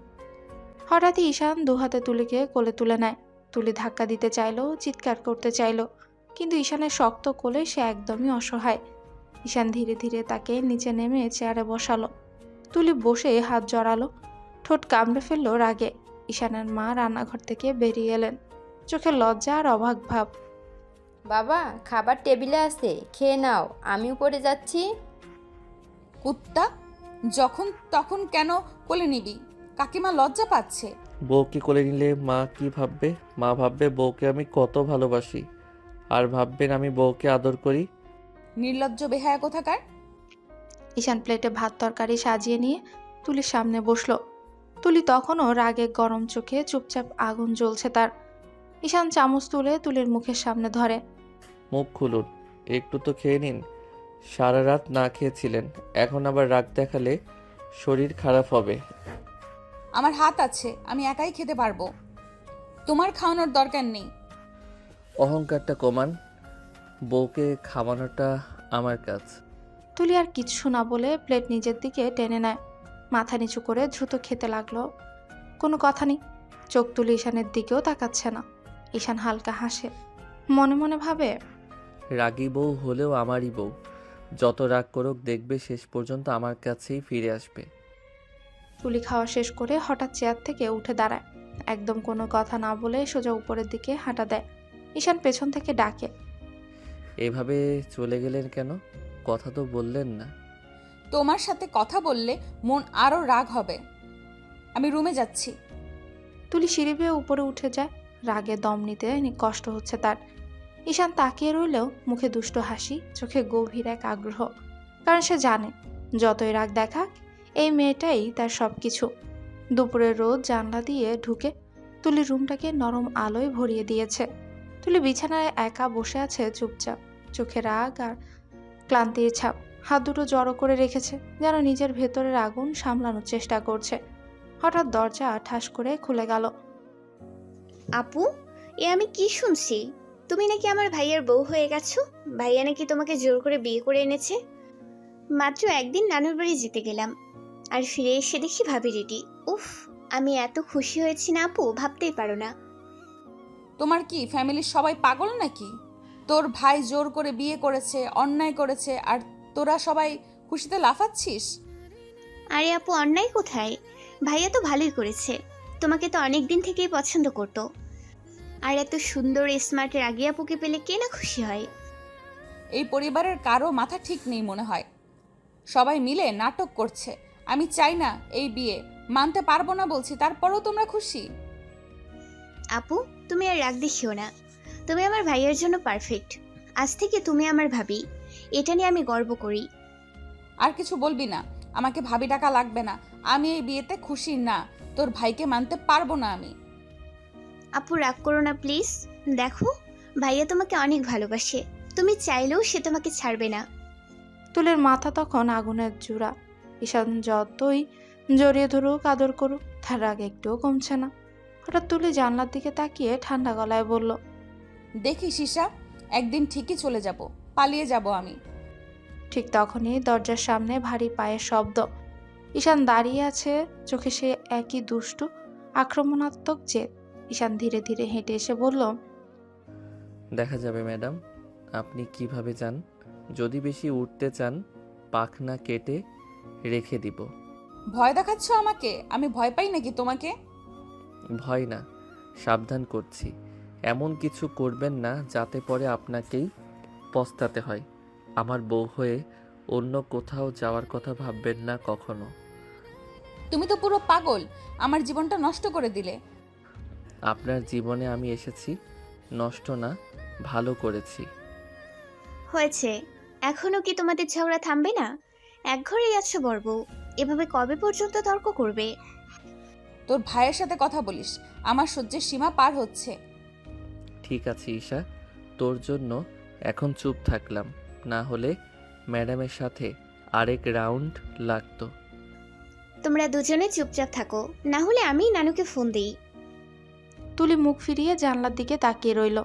হঠাৎই ঈশান দুহাতে তুলিকে কোলে তুলে নেয়। তুলি ধাক্কা দিতে চাইলো, চিৎকার করতে চাইলো, কিন্তু ঈশানের শক্ত কোলে সে একদমই অসহায়। ঈশান ধীরে ধীরে তাকে নিচে নেমে চেয়ারে বসালো। তুলি বসে হাত জড়ালো, ঠোঁট কামড়ে ফেললো রাগে। ঈশানের মা রান্নাঘর থেকে বেরিয়ে এলেন, চোখে লজ্জা আর অবাক ভাব। বাবা, খাবার টেবিলে আছে, খেয়ে নাও, আমি উপরে যাচ্ছি। কুত্তা, যখন তখন কেন কোলে নিবি? কাকিমা লজ্জা পাচ্ছে। বউকে কোলে নিলে মা কি ভাববে? মা ভাববে বউকে আমি কত ভালোবাসি, আর ভাববেন আমি বউকে আদর করি। নির্লজ্জ বেহায়া কোথাকার। ঈশান প্লেটে ভাত তরকারি সাজিয়ে নিয়ে তুলির সামনে বসলো। তুলি তখনও রাগে গরম চোখে চুপচাপ, আগুন জ্বলছে তার। ঈশান চামচ তুলে তুলির মুখের সামনে ধরে। মুখ খুলুন, একটু তো খেয়ে নিন। সারা রাত না খেয়েছিলেন, এখন আবার রাগ দেখালে শরীর খারাপ হবে। আমার হাত আছে, আমি একাই খেতে পারবো। তোমার খাওয়ানোর দরকার নেই। অহংকারটা কমান, বউকে খাওয়ানোটা আমার কাজ। তুলি আর কিচ্ছু না বলে প্লেট নিজের দিকে টেনে নেয়, মাথা নিচু করে দ্রুত খেতে লাগলো। কোনো কথা নেই, চোখ তুলে ঈশানের দিকেও তাকাচ্ছে না। ঈশান হালকা হাসে, মনে মনে ভাবে, রাগী বউ হলেও আমারই বউ। যত রাগ করুক দেখবে শেষ পর্যন্ত আমার কাছেই ফিরে আসবে। তুলি খাওয়া শেষ করে হঠাৎ চেয়ার থেকে উঠে দাঁড়ায়। একদম কোনো কথা না বলে সোজা উপরের দিকে হাঁটা দেয়। ঈশান পেছন থেকে ডাকে, এভাবে চলে গেলেন কেন? কথা তো বললেন না। তোমার সাথে কথা বললে মন আরো রাগ হবে। আমি রুমে যাচ্ছি। তুলি সিঁড়ি বেয়ে উপরে উঠে যায়। রাগে দম নিতে কষ্ট হচ্ছে তার। ঈশান তাকিয়ে রইলেও মুখে দুষ্ট হাসি, চোখে গভীর এক আগ্রহ, কারণ সে জানে যতই রাগ দেখাক এই মেয়েটাই তার সব কিছু। দুপুরের রোদ জানলা দিয়ে ঢুকে তুলির রুমটাকে নরম আলোয় ভরিয়ে দিয়েছে। তুলি বিছানায় একা বসে আছে চুপচাপ, চোখে রাগ আর ক্লান্তির ছাপ। হাত দুটো জড়ো করে রেখেছে, যেন নিজের ভেতরের আগুন সামলানোর চেষ্টা করছে। হঠাৎ দরজা ঠাস করে খুলে গেল। আপু, এ আমি কি শুনছি? তুমি নাকি আমার ভাইয়ার বউ হয়ে গেছো? ভাইয়া নাকি তোমাকে জোর করে বিয়ে করে এনেছে? মাত্র একদিন নানুর বাড়ি যেতে গেলাম, আর ফিরে এসে দেখি ভাবি রেডি। উফ, আমি এত খুশি হয়েছি না আপু, ভাবতেই পারো না। তোমার কি ফ্যামিলির সবাই পাগল নাকি? তোর ভাই জোর করে বিয়ে করেছে, অন্যায় করেছে, আর তোরা সবাই খুশিতে লাফাচ্ছিস? আরে আপু, অন্যায় কোথায়? ভাইয়া তো ভালোই করেছে, তোমাকে তো অনেক দিন থেকেই পছন্দ করতো। আর এত সুন্দর স্মার্ট রাগী আপুকে পেলে কে না খুশি হয়? এই পরিবারের কারো মাথা ঠিক নেই মনে হয়। সবাই মিলে নাটক করছে। আমি চাই না এই বিয়ে, মানতে পারবো না বলছি, তারপরেও তোমরা খুশি? আপু, তুমি আর রাগ দেখিও না। তুমি আমার ভাইয়ের জন্য পারফেক্ট। আজ থেকে তুমি আমার ভাবি, এটা নিয়ে আমি গর্ব করি। আর কিছু বলবি না, আমাকে ভাবি টাকা লাগবে না। আমি এই বিয়েতে খুশি না, তোর ভাইকে মানতে পারবো না আমি। আপু, রাগ করো না প্লিজ। দেখো, ভাইয়া তোমাকে অনেক ভালোবাসে, তুমি চাইলেও সে তোমাকে ছাড়বে না। তুলির মাথা তখন আগুনের জোড়া। ঈশান যতই জড়িয়ে ধরুক আদর করুক, তার রাগ একটুও কমছে না। হঠাৎ তুলি জানলার দিকে তাকিয়ে ঠান্ডা গলায় বলল, দেখি ঈশা, একদিন ঠিকই চলে যাব, পালিয়ে যাব আমি। ঠিক তখনই দরজার সামনে ভারী পায়ের শব্দ। ঈশান দাঁড়িয়ে আছে, চোখে সে একই দুষ্টু আক্রমণাত্মক জেদ। ঈশান ধীরে ধীরে হেঁটে এসে বলল, দেখা যাবে ম্যাডাম, আপনি কিভাবে চান। যদি বেশি উঠতে চান, পাখনা কেটে রেখে দিব। ভয় দেখাচ্ছ আমাকে? আমি ভয় পাই নাকি তোমাকে? ভয় না, সাবধান করছি। এমন কিছু করবেন না যাতে পরে আপনাকেই পস্তাতে হয়। আমার বউ হয়ে অন্য কোথাও যাওয়ার কথা ভাববেন না কখনো। তুমি তো পুরো পাগল, আমার জীবনটা নষ্ট করে দিলে। আপনার জীবনে আমি এসেছি নষ্ট না, ভালো করেছি। হয়েছে, এখনো কি তোমাদের ঝগড়া থামবে না? এক ঘরেই আছো বড় বউ, এভাবে কবে পর্যন্ত তর্ক করবে? তোর ভাইয়ের সাথে কথা বলিস, আমার সহ্যের সীমা পার হচ্ছে। ঠিক আছে ঈশা, তোর জন্য এখন চুপ থাকলাম, না হলে ম্যাডামের সাথে আরেক রাউন্ড লাগতো। তোমরা দুজনে চুপচাপ থাকো, না হলে আমি নানুকে ফোন দিই। তুলি মুখ ফিরিয়ে জানলার দিকে তাকিয়ে রইল।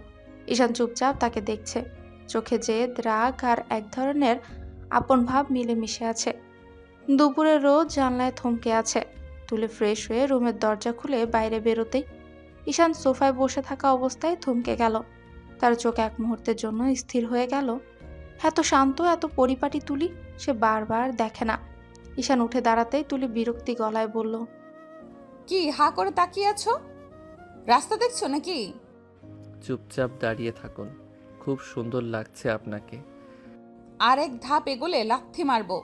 ঈশান চুপচাপ তাকে দেখছে, চোখে জেদ, রাগ আর এক ধরনের আপন ভাব মিলেমিশে আছে। দুপুরে রোদ জানলায় থমকে আছে। তুলি ফ্রেশ হয়ে রুমের দরজা খুলে বাইরে বেরোতেই ঈশান সোফায় বসে থাকা অবস্থায় থমকে গেল। তার চোখ এক মুহূর্তের জন্য স্থির হয়ে গেল। এত শান্ত, এত পরিপাটি তুলি সে বারবার দেখে না। ঈশান উঠে দাঁড়াতেই তুলি বিরক্তি গলায় বলল, কি হা করে তাকিয়ে আছো? রাস্তা দেখছো নাকি? চুপচাপ দাঁড়িয়ে থাকুন, খুব সুন্দর লাগছে আপনাকে। আর এক ধাপ এগোলে লাথি মারবো।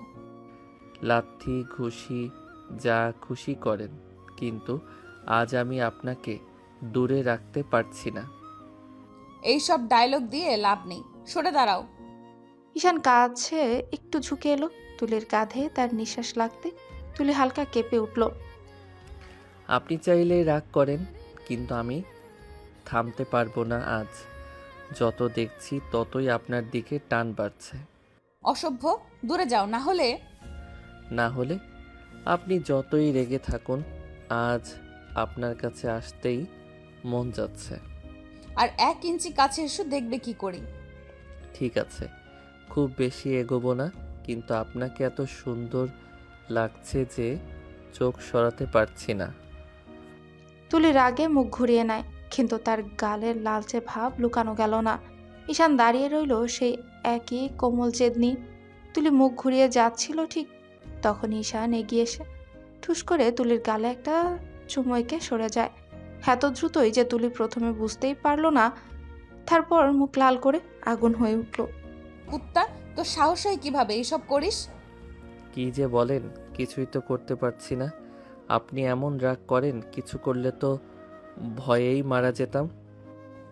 লাথি ঘুষি যা খুশি করেন, কিন্তু আজ আমি আপনাকে দূরে রাখতে পারছি না। এইসব ডায়লগ দিয়ে লাভ নেই, সরে দাঁড়াও। ঈশান কাছে একটু ঝুঁকে এলো। তুলির কাঁধে তার নিঃশ্বাস লাগতে তুলি হালকা কেঁপে উঠল। আপনি চাইলে রাগ করেন, কিন্তু আমি থামতে পারবো না আজ। যত দেখছি ততই আপনার দিকে টান বাড়ছে। অসভ্য, দূরে যাও, না হলে আপনি যতই রেগে থাকুন, আজ আপনার কাছে আসতেই মন যাচ্ছে। আর 1 ইঞ্চি কাছে এসো, দেখবে কি করি। ঠিক আছে, খুব বেশি এগোবো না, কিন্তু আপনাকে এত সুন্দর লাগছে যে চোখ সরাতে পারছি না। তুলি রাগে মুখ ঘুরিয়ে নেয়, কিন্তু তার গালের লালচে ভাব লুকানো গেল না। ঈশান দাঁড়িয়ে রইল সেই একই কোমল জেদনি। তুলি মুখ ঘুরিয়ে যাচ্ছিল ঠিক তখন ঈশান এগিয়ে এসে ঠুস করে তুলির গালে একটা চুমুকে সরে যায়। এত দ্রুতই যে তুলি প্রথমে বুঝতেই পারল না। তারপর মুখ লাল করে আগুন হয়ে উঠল। কুত্তা, তোর সাহস হয় কিভাবে এইসব করিস? কি যে বলেন, কিছুই তো করতে পারছি না। আপনি এমন রাগ করেন, কিছু করলে তো ভয়েই মারা যেতাম।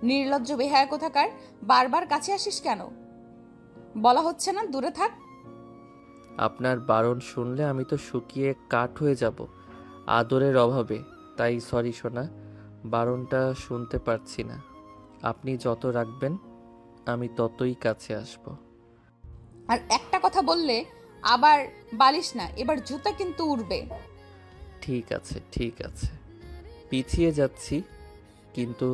নির্লজ্জ বেহায়া কোথাকার, বারবার কাছে আসিস কেন? বলা হচ্ছে না দূরে থাক? আপনার বারণ শুনলে আমি তো শুকিয়ে কাঠ হয়ে যাব আদরের অভাবে। তাই সরি সোনা, বারণটা শুনতে পারছি না। আপনি যত রাখবেন আমি ততই কাছে আসব। আর একটা কথা বললে আবার বালিশ না, এবার জুতা কিন্তু উড়বে। ঠিক আছে ঠিক আছে, পিছিয়ে যাচ্ছি, কিন্তু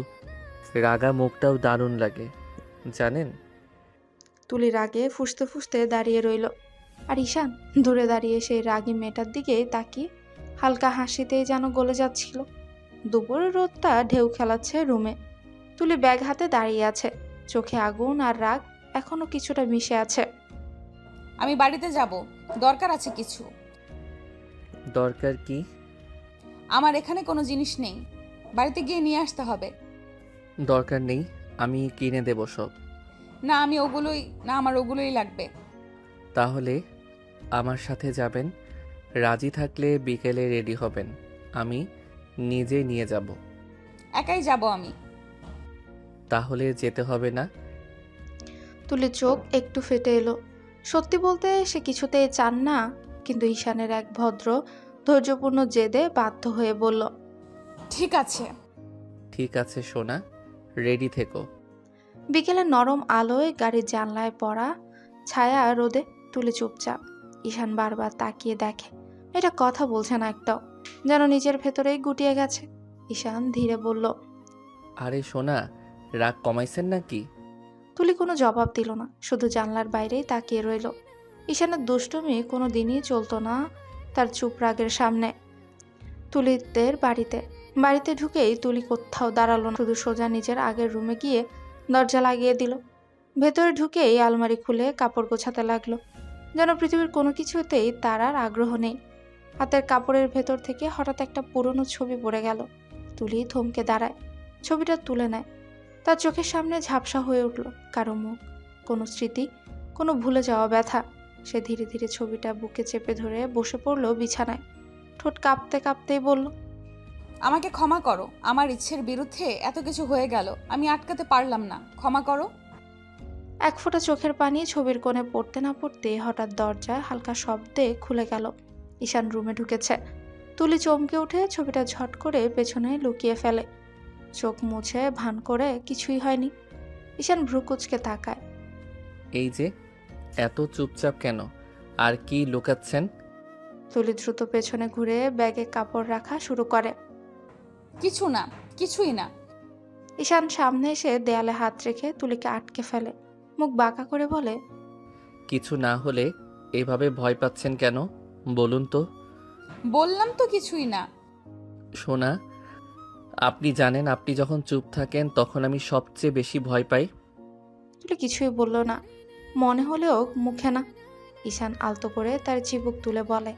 রাগা মুখটাও দারুণ লাগে জানেন। তুলি রাগে ফুঁসতে ফুঁসতে দাঁড়িয়ে রইল। আর ঈশান দূরে দাঁড়িয়ে সেই রাগী মেয়েটার দিকে তাকিয়ে হালকা হাসিতেই যেন গলে যাচ্ছিল। দুপুরের রোদটা ঢেউ খেলাচ্ছে রুমে। তুলি ব্যাগ হাতে দাঁড়িয়ে আছে, চোখে আগুন আর রাগ এখনো কিছুটা মিশে আছে। আমি বাড়িতে যাব, দরকার আছে কিছু। দরকার কি? আমার এখানে কোনো জিনিস নেই, বাড়িতে গিয়ে নিয়ে আসতে হবে। দরকার নেই, আমি কিনে দেব সব। না আমার ওগুলোই লাগবে। তাহলে আমার সাথে যাবেন, রাজি থাকলে বিকেলে রেডি হবেন, আমি নিজেই নিয়ে যাব। একাই যাব আমি। তাহলে যেতে হবে না? তুলির চোখ একটু ফেটে এলো। সত্যি বলতে সে কিছুতেই চান না, কিন্তু ঈশানের এক ভদ্র ধৈর্যপূর্ণ জেদে বাধ্য হয়ে বলল, ঠিক আছে। ঠিক আছে সোনা, রেডি থেকো। বিকেলে নরম আলোয় গাড়ির জানলায় পড়া ছায়া রোদে তুলে চুপচাপ। ঈশান বারবার তাকিয়ে দেখে, এটা কথা বলছে না একটাও, যেন নিজের ভেতরেই গুটিয়ে গেছে। ঈশান ধীরে বলল, আরে সোনা, রাগ কমাইছেন নাকি? তুলি কোনো জবাব দিল না, শুধু জানলার বাইরেই তাকিয়ে রইল। ঈশানের দুষ্টুমি কোনো দিনই চলতো না তার চুপ রাগের সামনে। তুলিদের বাড়িতে ঢুকেই তুলি কোথাও দাঁড়ালো না, শুধু সোজা নিজের আগের রুমে গিয়ে দরজা লাগিয়ে দিল। ভেতরে ঢুকেই আলমারি খুলে কাপড় গোছাতে লাগলো, যেন পৃথিবীর কোনো কিছুতেই তার আর আগ্রহ নেই। হাতের কাপড়ের ভেতর থেকে হঠাৎ একটা পুরনো ছবি পড়ে গেল। তুলি থমকে দাঁড়ায়, ছবিটা তুলে নেয়। তার চোখের সামনে ঝাপসা হয়ে উঠল কারো মুখ, কোনো স্মৃতি, কোনো ভুলে যাওয়া ব্যথা। সে ধীরে ধীরে ছবিটা বুকে চেপে ধরে বসে পড়ল বিছানায়। ঠোঁট কাঁপতে কাঁপতেই বলল, আমাকে ক্ষমা করো, আমার ইচ্ছের বিরুদ্ধে এত কিছু হয়ে গেল, আমি আটকাতে পারলাম না, ক্ষমা করো। এক ফোঁটা চোখের পানি ছবির কোণে পড়তে না পড়তে হঠাৎ দরজা হালকা শব্দে খুলে গেল। ঈশান রুমে ঢুকেছে। তুলি চমকে উঠে ছবিটা ঝট করে পেছনে লুকিয়ে ফেলে, চোখ মুছে ভান করে কিছুই হয়নি। ঈশান ভ্রু কুঁচকে তাকায়। এই যে, এত চুপচাপ কেন? আর কি লুকাচ্ছেন? তুলি দ্রুত পেছনে ঘুরে ব্যাগে কাপড় রাখা শুরু করে। কিছু না, কিছুই না। ঈশান সামনে এসে দেয়ালে হাত রেখে তুলিকে আটকে ফেলে, মুখ বাঁকা করে বলে, কিছু না হলে এভাবে ভয় পাচ্ছেন কেন বলুন তো? বললাম তো কিছুই না। সোনা, আপনি জানেন আপনি যখন চুপ থাকেন তখন আমি সবচেয়ে বেশি ভয় পাই। তুলি কিছুই বলল না, মনে হলেও মুখে না। ঈশান আলতো করে তার চিবুক তুলে বলে,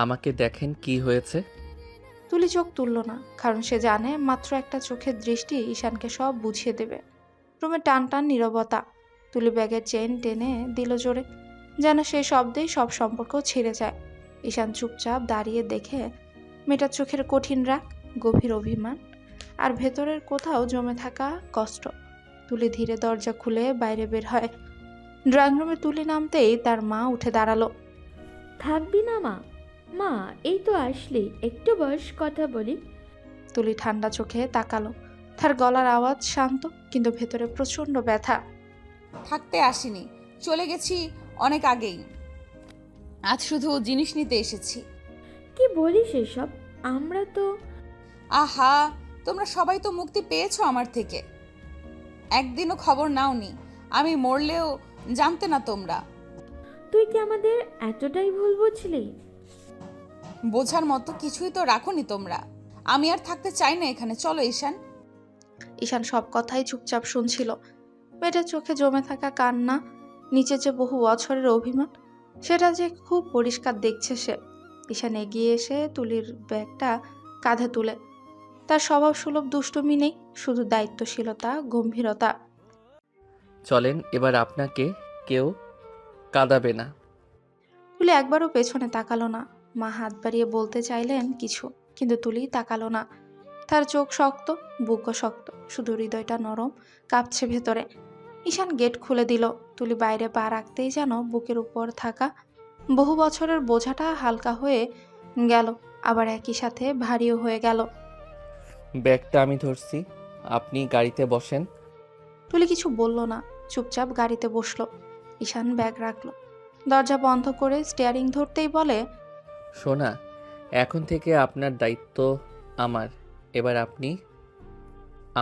আমাকে দেখেন কি হয়েছে। তুলি চোখ তুলল না, কারণ সে জানে মাত্র একটা চোখের দৃষ্টি ঈশানকে সব বুঝিয়ে দেবে। রুমে টান টান নীরবতা। তুলি ব্যাগের চেন টেনে দিল জোরে, যেন সেই শব্দেই সব সম্পর্ক ছিঁড়ে যায়। ঈশান চুপচাপ দাঁড়িয়ে দেখে মেয়েটার চোখের কঠিন রাগ, গভীর অভিমান, আর ভেতরের কোথাও জমে থাকা কষ্ট। তুলি ধীরে দরজা খুলে বাইরে বের হয়। ড্রয়িং রুমে তুলি নামতেই তার মা উঠে দাঁড়ালো। থাকবি না মা? মা, এই তো আসলি, একটু বস, কথা বলি। তুলি ঠান্ডা চোখে তাকালো। তার গলার আওয়াজ শান্ত, কিন্তু ভেতরে প্রচন্ড ব্যথা। থাকতে আসিনি, চলে গেছি অনেক আগেই। আজ শুধু জিনিস নিতে এসেছি। কি বলিস এসব? আমরা তো আহা, তোমরা সবাই তো মুক্তি পেয়েছো আমার থেকে, একদিনও খবর নাওনি। আমি মরলেও জানতে না তোমরা। তুই কি আমাদের এতটাই ভুল বুঝলি? বোঝার মতো কিছুই তো রাখোনি তোমরা। আমি আর থাকতে চাই না এখানে, চলো ঈশান। ঈশান সব কথাই চুপচাপ শুনছিল। মেয়েটার চোখে জমে থাকা কান্না, নিচে যে বহু বছরের অভিমান, সেটা যে খুব পরিষ্কার দেখছে সে। ঈশান এগিয়ে এসে তুলির ব্যাগটা কাঁধে তুলে। তার স্বভাব সুলভ দুষ্টুমি নেই, শুধু দায়িত্বশীলতা, গম্ভীরতা। চলেন, এবার আপনাকে কেউ কাঁদাবে না। তুলি একবারও পেছনে তাকালো না। মা হাত বাড়িয়ে বলতে চাইলেন কিছু, কিন্তু তুলি তাকালো না। তার চোখ শক্ত, বুকও শক্ত, শুধু হৃদয়টা নরম, কাঁপছে ভেতরে। ঈশান গেট খুলে দিল। তুলি বাইরে পা রাখতেই যেন বুকের উপর থাকা বহু বছরের বোঝাটা হালকা হয়ে গেল, আবার একই সাথে ভারীও হয়ে গেল। ব্যাগটা আমি ধরছি, আপনি গাড়িতে বসেন। তুলি কিছু বলল না, চুপচাপ গাড়িতে বসলো। ঈশান ব্যাগ রাখলো, দরজা বন্ধ করে স্টিয়ারিং ধরতেই বলে, সোনা, এখন থেকে আপনার দায়িত্ব আমার। এবার আপনি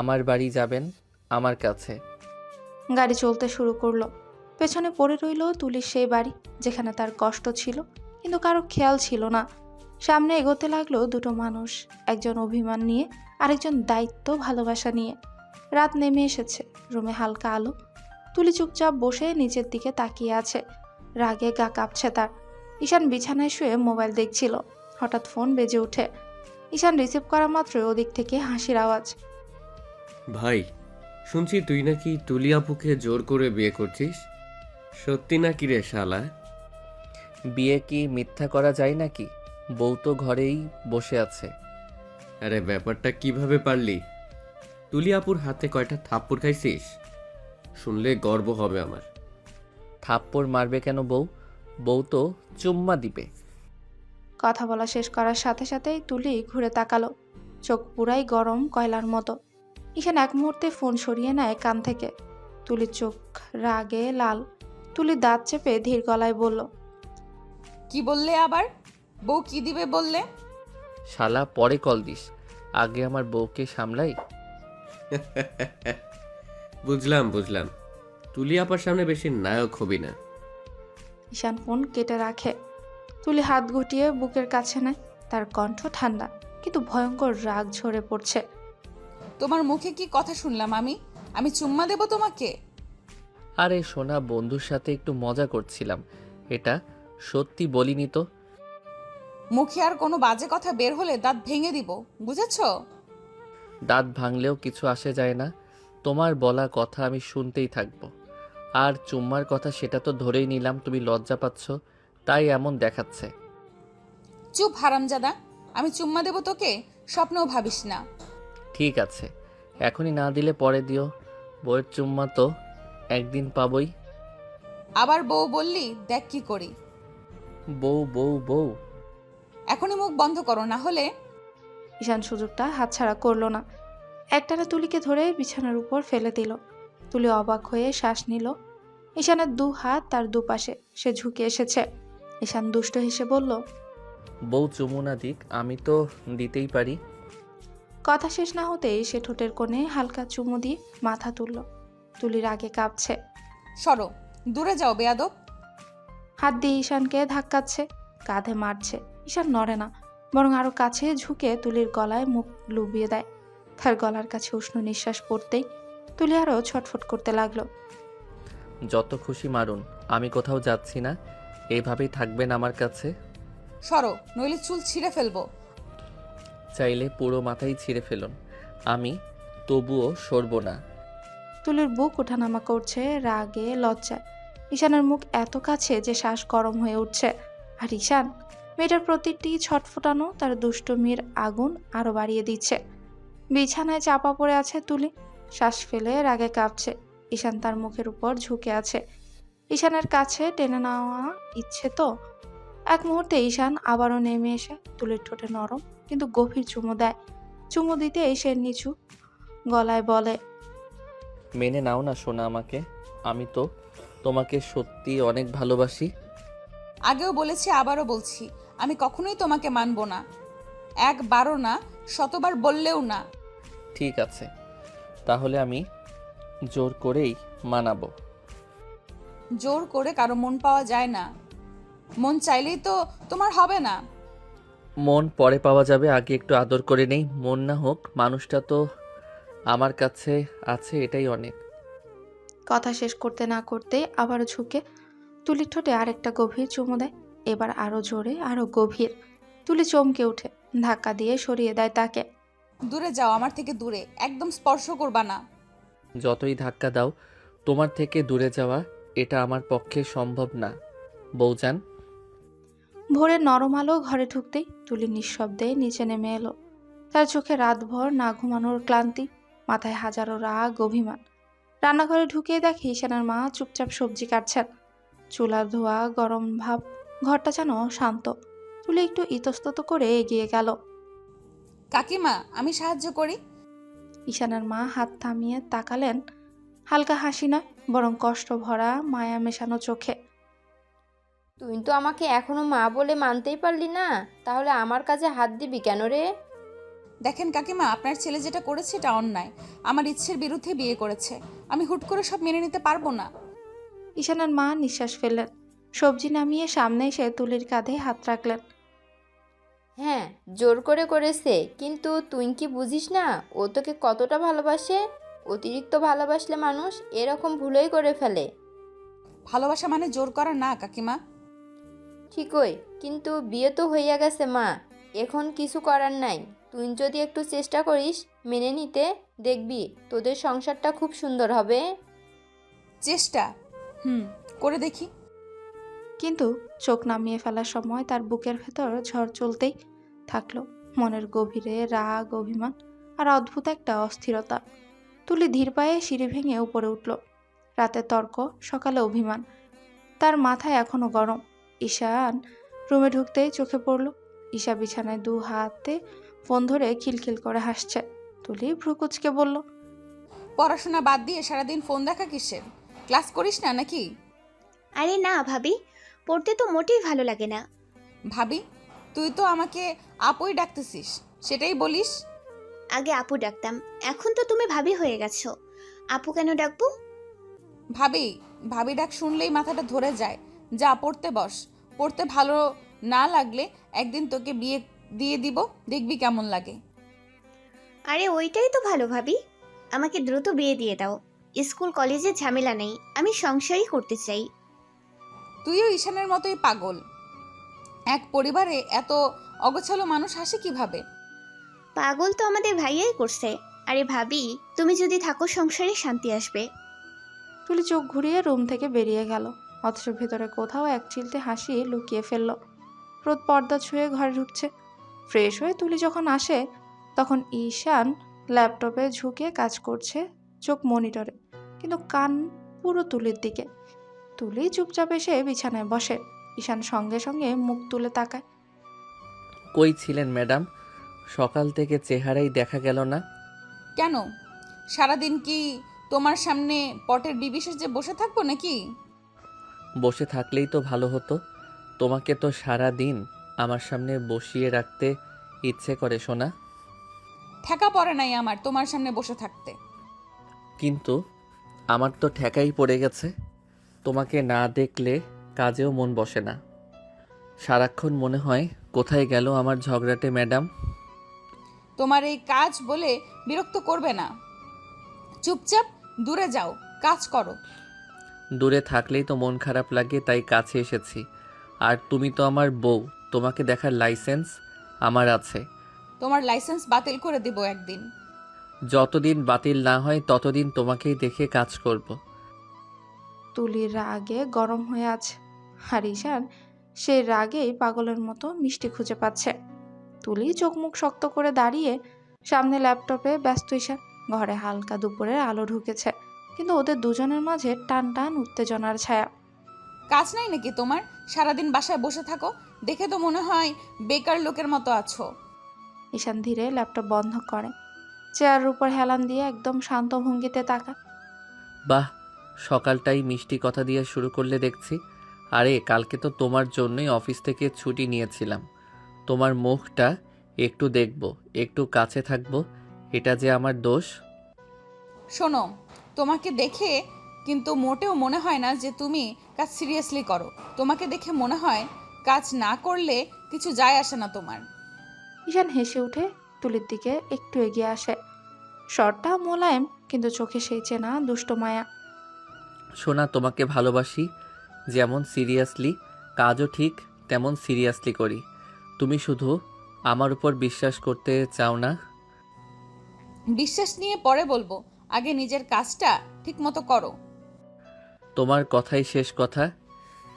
আমার বাড়ি যাবেন, আমার কাছে। গাড়ি চলতে শুরু করলো। পেছনে পড়ে রইল তুলির সেই বাড়ি, যেখানে তার কষ্ট ছিল, কিন্তু কারো খেয়াল ছিল না। সামনে এগোতে লাগলো দুটো মানুষ, একজন অভিমান নিয়ে, আরেকজন দায়িত্ব ভালোবাসা নিয়ে। রাত নেমে এসেছে, রুমে হালকা আলো। তুলি চুপচাপ বসে নিচের দিকে তাকিয়ে আছে, রাগে গা কাঁপছে তার। ঈশান বিছানায় শুয়ে মোবাইল দেখছিল। হঠাৎ ফোন বেজে ওঠে। ঈশান রিসিভ করা মাত্রই ওদিক থেকে হাসির আওয়াজ। ভাই, শুনছি তুই নাকি তুলি আপুকে জোর করে বিয়ে করছিস। সত্যি নাকি রে শালা? বিয়ে কি মিথ্যা করা যায় নাকি? বউ তো ঘরেই বসে আছে। আরে ব্যাপারটা কিভাবে পারলি? তুলি আপুর হাতে কয়টা থাপ্পড় খাইছিস? শুনলে গর্ব হবে আমার। থাপ্পড় মারবে কেন বউ? বউ তো চুম্মা দিবে। কথা বলা শেষ করার সাথে সাথেই তুলি ঘুরে তাকালো, চোখ পুরাই গরম কয়লার মতো। ঈশান এক মুহূর্তে ফোন সরিয়ে নেয় কান থেকে। তুলির চোখ রাগে লাল। তুলি দাঁত চেপে ধীর গলায় বলল, কি বললে আবার? বউ কি দিবে বললে? শালা পরে কল দিস, আগে আমার বউকে সামলাই। বুঝলাম। তুলি আপার সামনে বেশি নায়ক হবি না। ঈশান ফোন কেটে রাখে। তুলি হাত গুটিয়ে বুকের কাছে নেয়। তার কণ্ঠ ঠান্ডা কিন্তু ভয়ঙ্কর রাগ ঝরে পড়ছে। তোমার মুখে কি কথা শুনলাম আমি চুম্মা দেব তোমাকে? আরে সোনা, বন্ধুর সাথে একটু মজা করছিলাম, এটা সত্যি বলিনি তো। মুখে আর কোনো বাজে কথা বের হলে দাঁত ভেঙে দিব, বুঝেছো? দাঁত ভাঙলেও কিছু আসে যায় না, তোমার বলা কথা আমি শুনতেই থাকবো। আর চুম্মার কথা সেটা তো ধরেই নিলাম তুমি লজ্জা পাচ্ছ, তাই এমন দেখাচ্ছে। চুপ হারামজাদা, আমি চুম্মা দেব তোকে? স্বপ্নেও ভাবিস না। ঠিক আছে, এখনই না দিলে পরে দিও, বউয়ের চুম্মা তো একদিন পাবই। আবার বউ বললি, দেখ কি করি। বউ বউ বউ। এখনই মুখ বন্ধ করো, না হলে। ঈশান সুযোগটা হাতছাড়া করলো না। একটানা তুলিকে ধরে বিছানার উপর ফেলে দিল। তুলি অবাক হয়ে শ্বাস নিল। ঈশানের দু হাত তার দুপাশে, সে ঝুঁকে এসেছে। ঈশান দুষ্ট হেসে বলল, বউ চুমু না দিক, আমি তো দিতেই পারি। কথা শেষ না হতেই সে ঠোঁটের কোণে হালকা চুমু দিয়ে মাথা তুলল। তুলির আগে কাঁপছে। সরো, দূরে যাও বেয়াদব। হাত দিয়ে ঈশানকে ধাক্কাচ্ছে, কাঁধে মারছে। ঈশান নড়ে না, বরং আরো কাছে ঝুঁকে তুলির গলায় মুখ লুবিয়ে দেয়। তার গলার কাছে উষ্ণ নিঃশ্বাস পড়তেই তুলি আরো ছটফট করতে লাগলো। যত খুশি মারুন, আমি কোথাও যাচ্ছি না, এইভাবেই থাকবেন আমার কাছে। সরো, নইলে চুল ছিঁড়ে ফেলবো। চাইলে পুরো মাথাই ছিঁড়ে ফেলুন, আমি তবুও সরব না। তুলির বুক ওঠানামা করছে রাগে লজ্জায়। ঈশানের মুখ এত কাছে যে শ্বাস গরম হয়ে উঠছে। আর ঈশান, মেয়েটার প্রতিটি ছটফটানো তার দুষ্টমির আগুন আরো বাড়িয়ে দিচ্ছে। বিছানায় চাপা পড়ে আছে তুলি, শ্বাস ফেলে রাগে কাঁপছে। ঈশান তার মুখের উপর ঝুঁকে আছে। ঈশানের কাছে টেনে নেওয়া ইচ্ছে তো। এক মুহূর্তে ঈশান আবারও নেমে এসে তুলির ঠোঁটে নরম কিন্তু গভীর চুমু দেয়। চুমু দিতে সে নিচু গলায় বলে, মেনে নাও না সোনা আমাকে, আমি তো তোমাকে সত্যি অনেক ভালোবাসি। আগেও বলেছি, আবারও বলছি, আমি কখনোই তোমাকে মানবো না। একবারও না, শতবার বললেও না। ঠিক আছে, তাহলে আমি জোর করেই মানাবো। জোর করে কারো মন পাওয়া যায় না। মন চাইলেই তো তোমার হবে না। মন পরে পাওয়া যাবে, আগে একটু আদর করে নেই। মন না হোক, মানুষটা তো আমার কাছে আছে, এটাই অনেক। কথা শেষ করতে না করতে আবারও ঝুঁকে তুলির ঠোঁটে আরেকটা গভীর চুমু দেয়। এবার আরো জোরে, আরো গভীর। তুলি চমকে ওঠে, ধাক্কা দিয়ে সরিয়ে দেয় তাকে। দূরে যাও, আমার থেকে দূরে, একদম স্পর্শ করবা না। যতই ধাক্কা দাও, তোমার থেকে দূরে যাওয়া এটা আমার পক্ষে সম্ভব না বউজান। ভোরের নরম আলো ঘরে ঢুকতেই তুলি নিঃশব্দে নিচে নেমে এলো। তার চোখে রাতভর না ঘুমানোর ক্লান্তি, মাথায় হাজারো রাগ অভিমান। রান্নাঘরে ঢুকে দেখে ঈশানের মা চুপচাপ সবজি কাটছেন। চুলার ধোয়া গরম ভাব, ঘরটা যেন শান্ত। তুলি একটু ইতস্তত করে এগিয়ে গেল। কাকিমা, আমি সাহায্য করি। ঈশানের মা হাত থামিয়ে তাকালেন, হালকা হাসি নয় বরং কষ্ট ভরা মায়া মেশানো চোখে। তুই তো আমাকে এখনো মা বলে মানতেই পারলি না, তাহলে আমার কাজে হাত দিবি কেন রে? দেখেন কাকিমা, আপনার ছেলে যেটা করেছে এটা অন্যায়। আমার ইচ্ছের বিরুদ্ধে বিয়ে করেছে, আমি হুট করে সব মেনে নিতে পারবো না। ঈশানের মা নিঃশ্বাস ফেললেন, সবজি নামিয়ে সামনে এসে তুলির কাঁধে হাত রাখলেন। হ্যাঁ, জোর করে করেছে, কিন্তু তুই কি বুঝিস না ও তোকে কতটা ভালোবাসে? অতিরিক্ত ভালোবাসলে মানুষ এরকম ভুলই করে ফেলে। ভালোবাসা মানে জোর করা না কাকিমা। ঠিকই, কিন্তু বিয়ে তো হইয়া গেছে মা, এখন কিছু করার নাই। তুই যদি একটু চেষ্টা করিস মেনে নিতে, দেখবি তোদের সংসারটা খুব সুন্দর হবে। চেষ্টা? করে দেখি। কিন্তু চোখ নামিয়ে ফেলার সময় তার বুকের ভেতর ঝড় চলতেই থাকলো। মনের গভীরে রাগ, অভিমান আর অদ্ভুত একটা অস্থিরতা। তুলি ধীর পায়ে সিঁড়ি ভেঙে উপরে উঠল। রাতে তর্ক, সকালে অভিমান, তার মাথায় এখনো গরম। ঈশান রুমে ঢুকতেই চোখে পড়ল। ঈশা বিছানায় 2 হাতে ফোন ধরে খিলখিল করে হাসছে। তুলি ভ্রু কুঁচকে বলল, পড়াশোনা বাদ দিয়ে সারাদিন ফোন দেখা কিসের? ক্লাস করিস না নাকি? আরে না ভাবি, পড়তে তো মোটেই ভালো লাগে না। ভাবি, তুই তো আমাকে আপুই ডাকতেছিস, সেটাই বলিস। আগে আপু ডাকতাম, এখন তো তুমি ভাবি হয়ে গেছো। আপু কেন ডাকবো? ভাবি, ভাবি ডাক শুনলেই মাথাটা ধরে যায়। যা পড়তে বস। পড়তে ভালো না লাগলে একদিন তোকে বিয়ে দিয়ে দিব, দেখবি কেমন লাগে। আরে ওইটাই তো ভালো ভাবি, আমাকে দ্রুত বিয়ে দিয়ে দাও। স্কুল কলেজে ঝামেলা নেই, আমি সংসারই করতে চাই। তুইও ঈশানের মতোই পাগল। এক পরিবারে এত অগোছালো মানুষ হাসে কিভাবে? পাগল তো আমাদের ভাইয়াই করছে। আরে ভাবি, তুমি যদি থাকো সংসারে শান্তি আসবে। তুলি চোখ ঘুরিয়ে রুম থেকে বেরিয়ে গেল। অথচ ভেতরে কোথাও এক চিলতে হাসি লুকিয়ে ফেলল। রোদ পর্দা ছুঁয়ে ঘরে ঢুকছে। ফ্রেশ হয়ে তুলি যখন আসে, তখন ঈশান ল্যাপটপে ঝুঁকে কাজ করছে, চোখ মনিটরে, কিন্তু কান পুরো তুলির দিকে। তুলি চুপচাপ এসে বিছানায় বসে। ঈশান সঙ্গে সঙ্গে মুখ তুলে তাকায়। কই ছিলেন ম্যাডাম? সকাল থেকে চেহারাই দেখা গেল না। কেন, সারাদিন কি তোমার সামনে পটের বিবি সেজে বসে থাকবো নাকি? বসে থাকলেই তো ভালো হতো। তোমাকে তো সারা দিন আমার সামনে বসিয়ে রাখতে ইচ্ছে করে সোনা। ঠেকা পড়ে নাই আমার তোমার সামনে বসে থাকতে। কিন্তু আমার তো ঠেকাই পড়ে গেছে। তোমাকে না দেখলে কাজেও মন বসে না। সারাক্ষণ মনে হয় কোথায় গেল আমার ঝগড়াটে ম্যাডাম। তোমার এই কাজ বলে বিরক্ত করবে না। চুপচাপ দূরে যাও, কাজ করো। দূরে থাকলেই তো মন খারাপ লাগে, তাই কাছে এসেছি। আর তুমি তো আমার বউ, তোমাকে দেখার লাইসেন্স আমার আছে। তোমার লাইসেন্স বাতিল করে দিব একদিন। যতদিন বাতিল না হয় ততদিন তোমাকেই দেখে কাজ করব। তুলির রাগে গরম হয়ে আছে, আর ঈশান সেই রাগেই পাগলের মতো মিষ্টি খুঁজে পাচ্ছে। তুলি চোখ মুখ শক্ত করে দাঁড়িয়ে সামনে ল্যাপটপে ব্যস্ত। ঈশান ঘরে হালকা দুপুরের আলো ঢুকেছে, কিন্তু ওদের দুজনের মাঝে টান টান উত্তেজনার ছায়া। কাজ নাই নাকি তোমার? সারাদিন বাসায় বসে থাকো, দেখে তো মনে হয় বেকার লোকের মতো আছো। ঈশান ধীরে ল্যাপটপ বন্ধ করে, চেয়ারের উপর হেলান দিয়ে একদম শান্ত ভঙ্গিতে তাকায়। বাহ, সকালটাই মিষ্টি কথা দিয়ে শুরু করলে দেখছি। আরে কালকে তো তোমার জন্যই অফিস থেকে ছুটি নিয়েছিলাম। তোমার মুখটা একটু দেখব, একটু কাছে থাকবো, এটা যে আমার দোষ। শোনো, তোমাকে দেখে কিন্তু মোটেও মনে হয় না যে তুমি কাজ সিরিয়াসলি করো। তোমাকে দেখে মনে হয় কাজ না করলে কিছু যায় আসে না তোমার। ঈশান হেসে উঠে তুলির দিকে একটু এগিয়ে আসে। স্বরটা মোলায়েম, কিন্তু চোখে সেই চেনা দুষ্ট মায়া। সোনা, তোমাকে ভালোবাসি যেমন সিরিয়াসলি, কাজও ঠিক তেমন সিরিয়াসলি করি। তুমি শুধু আমার উপর বিশ্বাস করতে চাও না। বিশ্বাস নিয়ে পরে বলবো, আগে নিজের কাজটা ঠিক মতো করো। তোমার কথাই শেষ কথা।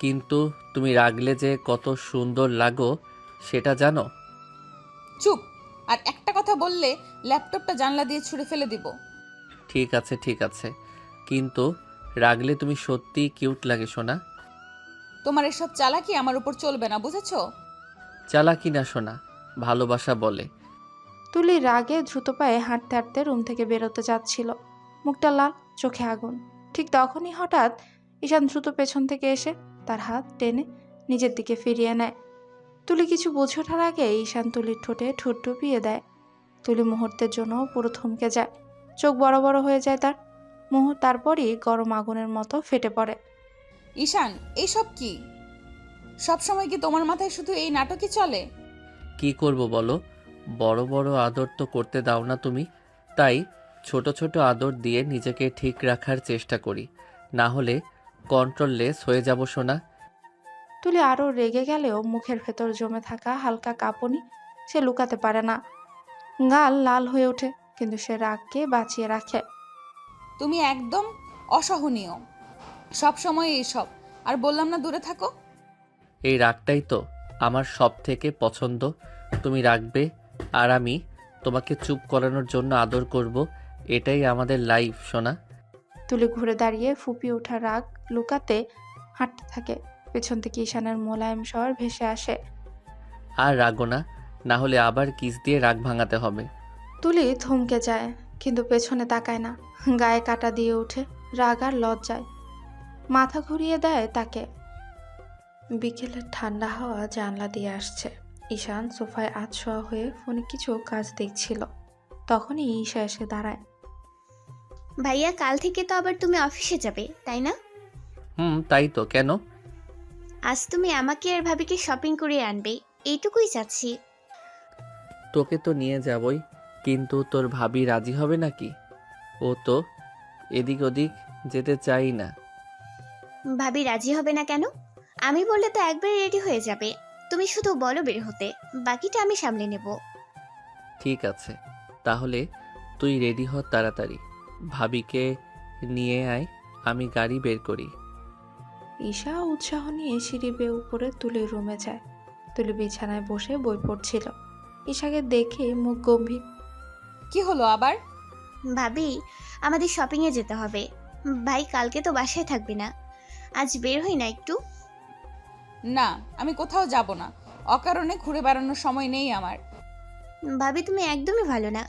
কিন্তু তুমি রাগলে যে কত সুন্দর লাগো সেটা জানো? চুপ! আর একটা কথা বললে ল্যাপটপটা জানলা দিয়ে ছুঁড়ে ফেলে দিব। ঠিক আছে ঠিক আছে, কিন্তু রাগলে তুমি সত্যিই কিউট লাগে সোনা। তোমার এসব চালাকি আমার উপর চলবে না, বুঝেছো? চালাকি না সোনা, ভালোবাসা বলে। তুলি রাগে দ্রুত পায়ে হাঁটতে হাঁটতে রুম থেকে বেরোতে যাচ্ছিল, মুখটা লাল, চোখে আগুন। ঠিক তখনই হঠাৎ ঈশান দ্রুত পেছন থেকে এসে তার হাত টেনে নিজের দিকে ফিরিয়ে নেয়। তুলি কিছু বুঝে ওঠার আগে ঈশান তুলির ঠোঁটে ঠোঁট ডুবিয়ে দেয়। তুলি মুহূর্তের জন্য পুরো থমকে যায়, চোখ বড় বড় হয়ে যায় তার। তারপরই গরম আগুনের মতো ফেটে পড়ে। ঈশান, এইসব কি? সব সময় কি তোমার মাথায় শুধু এই নাটকই চলে? কি করব বলো? বড় বড় আদর তো করতে দাও না তুমি, তাই ছোট ছোট আদর দিয়ে নিজেকে ঠিক রাখার চেষ্টা করি, না হলে কন্ট্রোললেস হয়ে যাব সোনা। তুলি আরও রেগে গেলেও মুখের ভেতর জমে থাকা হালকা কাঁপুনি সে লুকাতে পারে না। গাল লাল হয়ে ওঠে, কিন্তু সে রাগকে বাঁচিয়ে রাখে। তুমি একদম অসহনীয়, সব সময় এইসব। আর বললাম না দূরে থাকো। এই রাগটাই তো আমার সব থেকে পছন্দ। তুমি রাখবে আর আমি তোমাকে চুপ করানোর জন্য আদর করব। এটাই আমাদের লাইফ, সোনা। তুলি ঘুরে দাঁড়িয়ে ফুপিয়ে ওঠা রাগ লুকাতে হাঁটতে থাকে। পেছন থেকে ঈশানের মোলায়েম স্বর ভেসে আসে। আর রাগো না, না হলে আবার কিস দিয়ে রাগ ভাঙাতে হবে। তুলি থমকে যায়, কিন্তু পেছনে তাকায় না। গায়ে কাটা দিয়ে ওঠে রাগ আর লজ্জায়। মাথা ঘুরিয়ে দেয় তাকে। বিকেলের ঠান্ডা হাওয়া জানলা দিয়ে আসছে। ঈশান সোফায় আধশোয়া হয়ে ফোনে কিছু কাজ দেখছিল। তখনই ঈশা এসে দাঁড়ায়। ভাইয়া, কাল থেকে তো আবার তুমি অফিসে যাবে, তাই না? তাই তো, কেন? আজ তুমি আমাকে আর ভাবিকে শপিং করে আনবে, এইটুকুই চাচ্ছি। তোকে তো নিয়ে যাবই, কিন্তু তোর ভাবি রাজি হবে নাকি? ও তো এদিক ওদিক যেতে চাই না। ভাবি রাজি হবে না কেন? আমি বললে তো একবারে রেডি হয়ে যাবে। তুমি শুধু বলো বের হতে, বাকিটা আমি সামলে নেব। ঠিক আছে, তাহলে তুই রেডি হ তাড়াতাড়ি। ভাবিকে নিয়ে আয়, আমি গাড়ি বের করি। ঈশা উৎসাহ নিয়ে সিঁড়ি বেয়ে উপরে তুলির রুমে যায়। তুলি বিছানায় বসে বই পড়ছিল। ঈশাকে দেখে মুখ গম্ভীর। কি হলো আবার? ভাবি, আমাদের শপিংয়ে যেতে হবে। ভাই কালকে তো বাসায় থাকবে না, আজ বের হই না একটু? না, আমি কোথাও যাব না। অকারণে ঘুরে বেড়ানোর সময় নেই আমার। ভাবি তুমি একদমই ভালো না।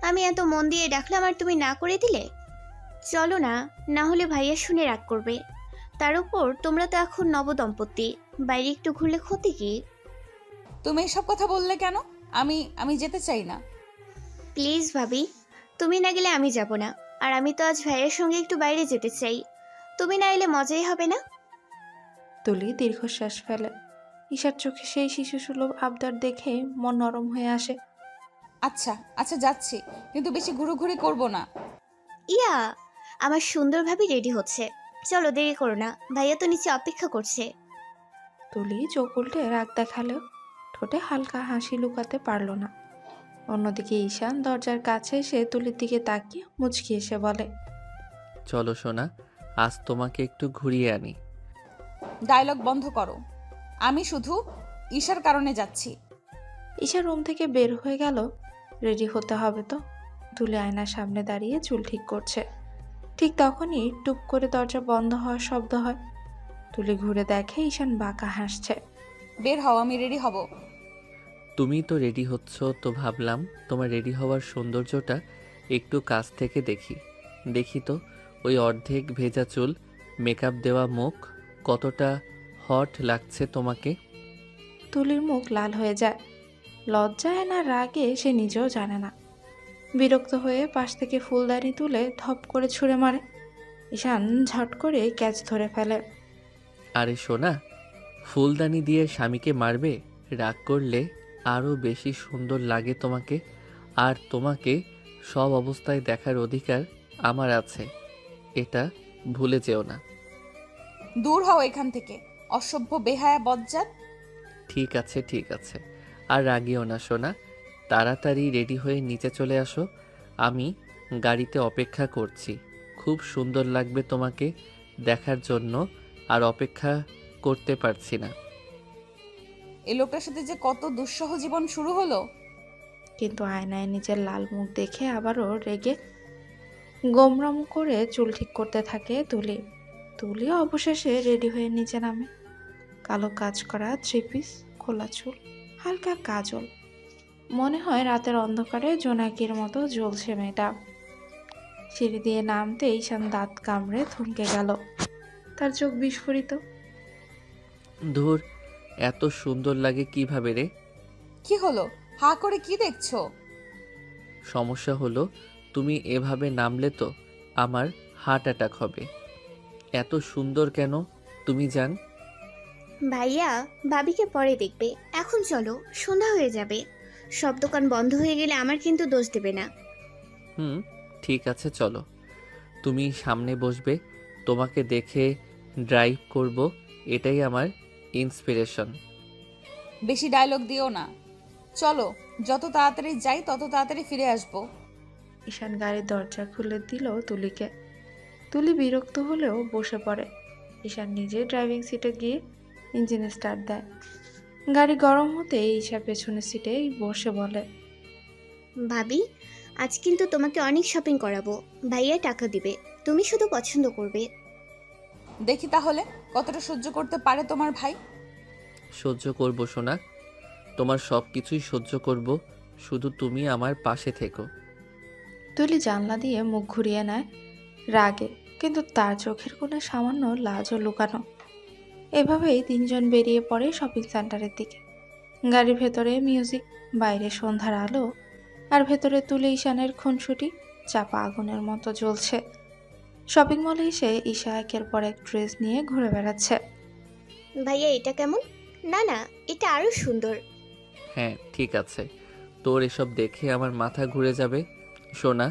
আমি এত মন দিয়ে ডাকলাম আর তুমি না করে দিলে। চলো না, না হলে ভাইয়া শুনে রাগ করবে। তার উপর তোমরা তো এখন নবদম্পতি, বাইরে একটু ঘুরলে ক্ষতি কি? তুমি এসব কথা বললে কেন? আমি যেতে চাই না। প্লিজ ভাবি, তুমি না গেলে আমি যাব না। আর আমি তো আজ ভাইয়ের সঙ্গে একটু বাইরে যেতে চাই। তুমি না এলে মজাই হবে না। তুলি দীর্ঘশ্বাস ফেলে। ঈশার চোখে সেই শিশুসুলভ আবদার দেখে মন নরম হয়ে আসে। আচ্ছা আচ্ছা, যাচ্ছি, কিন্তু বেশি ঘুরোঘুরি করব না। ইয়া, আমার সুন্দর ভাবি রেডি হচ্ছে। চলো, দেরি করো না, ভাইয়া তো নিচে অপেক্ষা করছে। তুলি চোখ উল্টে রাগ দেখালেও ঠোঁটে হালকা হাসি লুকাতে পারল না। অন্যদিকে ঈশান দরজার কাছে এসে তুলির দিকে তাকিয়ে মুচকি এসে বলে, চলো সোনা, আজ তোমাকে একটু ঘুরিয়ে আনি। ডায়লগ বন্ধ করো। আমি শুধু ঈশার কারণে যাচ্ছি। ঈশা রুম থেকে বের হয়ে গেল। রেডি হতে হবে তো। তুলি আয়নার সামনে দাঁড়িয়ে চুল ঠিক করছে। ঠিক তখনই টুপ করে দরজা বন্ধ হওয়ার শব্দ হয়। তুলি ঘুরে দেখে ঈশান বাঁকা হাসছে। বের হও, আমি রেডি হব। তুমি তো রেডি হচ্ছ, তো ভাবলাম তোমার রেডি হওয়ার সৌন্দর্যটা একটু কাছ থেকে দেখি। দেখি তো ওই অর্ধেক ভেজা চুল, মেকআপ দেওয়া মুখ, কতটা হট লাগছে তোমাকে। তুলির মুখ লাল হয়ে যায়। লজ্জায় না রাগে সে নিজেও জানে না। বিরক্ত হয়ে পাশ থেকে ফুলদানি তুলে ধপ করে ছুঁড়ে মারে। ঈশান ঝট করে ক্যাচ ধরে ফেলে। আরে সোনা, ফুলদানি দিয়ে স্বামীকে মারবে? রাগ করলে আরও বেশি সুন্দর লাগে তোমাকে। আর তোমাকে সব অবস্থায় দেখার অধিকার আমার আছে, এটা ভুলে যেও না। দূর হও এখান থেকে, অসভ্য বেহায়া বজ্জাত। ঠিক আছে ঠিক আছে, আর রাগিও না সোনা। তাড়াতাড়ি রেডি হয়ে নিচে চলে আসো, আমি গাড়িতে অপেক্ষা করছি। খুব সুন্দর লাগবে তোমাকে দেখার জন্য, আর অপেক্ষা করতে পারছি না। এই লোকটার সাথে যে কত দুঃসহ জীবন শুরু হলো। কিন্তু আয়নায় নিজের লাল মুখ দেখে আবারও রেগে গোমরাম করে চুল ঠিক করতে থাকে তুলি। তুলি অবশেষে রেডি হয়ে নিচে নামে। কালো কাজ করা থ্রি পিস, খোলা চুল, হালকা কাজল। মনে হয় রাতের অন্ধকারে জোনাকির মতো জ্বলছে মেয়েটা। সিঁড়ি দিয়ে নামতে ঈশান দাঁত কামড়ে থমকে গেল। তার চোখ বিস্ফোরিত। ধুর, এত সুন্দর লাগে কিভাবে রে? কি হলো? হা করে কি দেখছো? সমস্যা হলো তুমি এভাবে নামলে তো আমার হার্ট অ্যাটাক হবে। এত সুন্দর কেন তুমি জান? ভাইয়া, ভাবিকে পরে দেখবে, এখন চলো, সন্ধ্যা হয়ে যাবে। সব দোকান বন্ধ হয়ে গেলে আমার কিন্তু দোষ দেবে না। ঠিক আছে চলো। তুমি সামনে বসবে, তোমাকে দেখে ড্রাইভ করব, এটাই আমার ইন্সপিরেশন। বেশি ডায়লগ দিও না। চলো, যত তাড়াতাড়ি যাই তত তাড়াতাড়ি ফিরে আসবো। ঈশান গাড়ির দরজা খুলে দিল তুলিকে। তুলি বিরক্ত হলেও বসে পড়ে। ঈশান নিজে ড্রাইভিং সিটে গিয়ে ইঞ্জিন স্টার্ট দেয়। গাড়ি গরম হতে ঈশা পেছনের সিটে বসে বলে, ভাবি, আজ কিন্তু তোমাকে অনেক শপিং করাবো। ভাইয়া টাকা দিবে, তুমি শুধু পছন্দ করবে। দেখি তাহলে কতটা সহ্য করতে পারে তোমার ভাই। সহ্য করব সোনা, তোমার সব কিছুই সহ্য করব, শুধু তুমি আমার পাশে থেকো। তুলি জানলা দিয়ে মুখ ঘুরিয়ে নেয় রাগে, কিন্তু তার চোখের কোণে সামান্য লাজও লুকানো। এভাবেই তিনজন বেরিয়ে পড়ে শপিং সেন্টারের দিকে। গাড়ির ভেতরে মিউজিক, বাইরে সন্ধ্যার আলো, আর ভেতরে তুলে ঈশানের খুনসুটি চাপা আগুনের মতো জ্বলছে। শপিং মলে এসে ঈশা একের পর এক ড্রেস নিয়ে ঘুরে বেড়াচ্ছে। ভাইয়া এটা কেমন? না না, এটা আরো সুন্দর। হ্যাঁ ঠিক আছে, তোর এসব দেখে আমার মাথা ঘুরে যাবে। সোনা,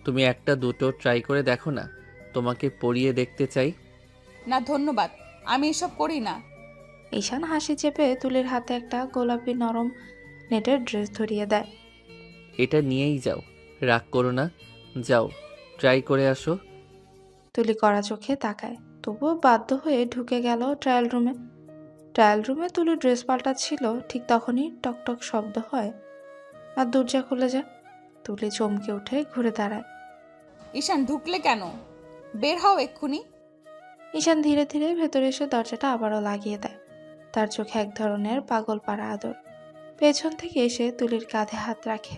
তুমি একটা দুটো ট্রাই করে দেখো না, তোমাকে পরিয়ে দেখতে চাই। না ধন্যবাদ, আমি এসব করি না। ঈশান হাসি চেপে তুলির হাতে একটা গোলাপি নরম নেটের ড্রেস ধরিয়ে দেয়। এটা নিয়েই যাও, রাগ করো না, যাও ট্রাই করে আসো। তুলি কড়া চোখে তাকায়, তবুও বাধ্য হয়ে ঢুকে গেল ট্রায়াল রুমে। ট্রায়াল রুমে তুলি ড্রেস পাল্টাচ্ছিল, ঠিক তখনই টকটক শব্দ হয় আর দরজা খুলে যায়। তুলি চমকে উঠে ঘুরে দাঁড়ায়। ঈশান ঢুকলে কেন? বের হও এক্ষুনি। ঈশান ধীরে ধীরে ভেতরে এসে দরজাটা আবারও লাগিয়ে দেয়। তার চোখে এক ধরনের পাগল পাড়া আদর। পেছন থেকে এসে তুলির কাঁধে হাত রাখে,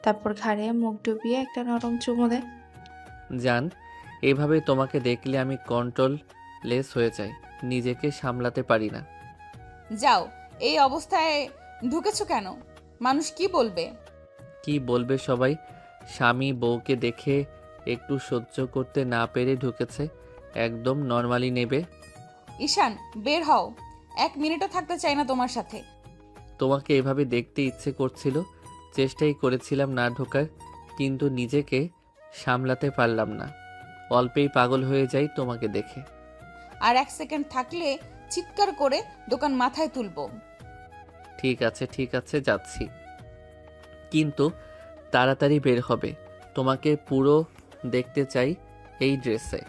তারপর ঘাড়ে মুখ ডুবিয়ে একটা নরম চুমু দেয়। জান, এভাবে তোমাকে দেখলে আমি কন্ট্রোললেস হয়ে যাই, নিজেকে সামলাতে পারি না। যাও, এই অবস্থায় ঢুকেছো কেন? মানুষ কি বলবে? কি বলবে সবাই? স্বামী বউকে দেখে একটু সহ্য করতে না পেরে ঢুকেছে, একদম নর্মালি নেবে। ঈশান বের হও, 1 মিনিটও থাকতে চাই না তোমার সাথে। তোমাকে এভাবে দেখতে ইচ্ছে করছিল, চেষ্টাই করেছিলাম না ঢোকার, কিন্তু নিজেকে সামলাতে পারলাম না। অল্পেই পাগল হয়ে যাই তোমাকে দেখে। আর 1 সেকেন্ড থাকলে চিৎকার করে দোকান মাথায় তুলবো। ঠিক আছে যাচ্ছি, কিন্তু তাড়াতাড়ি বের হবে, তোমাকে পুরো দেখতে চাই এই ড্রেসে।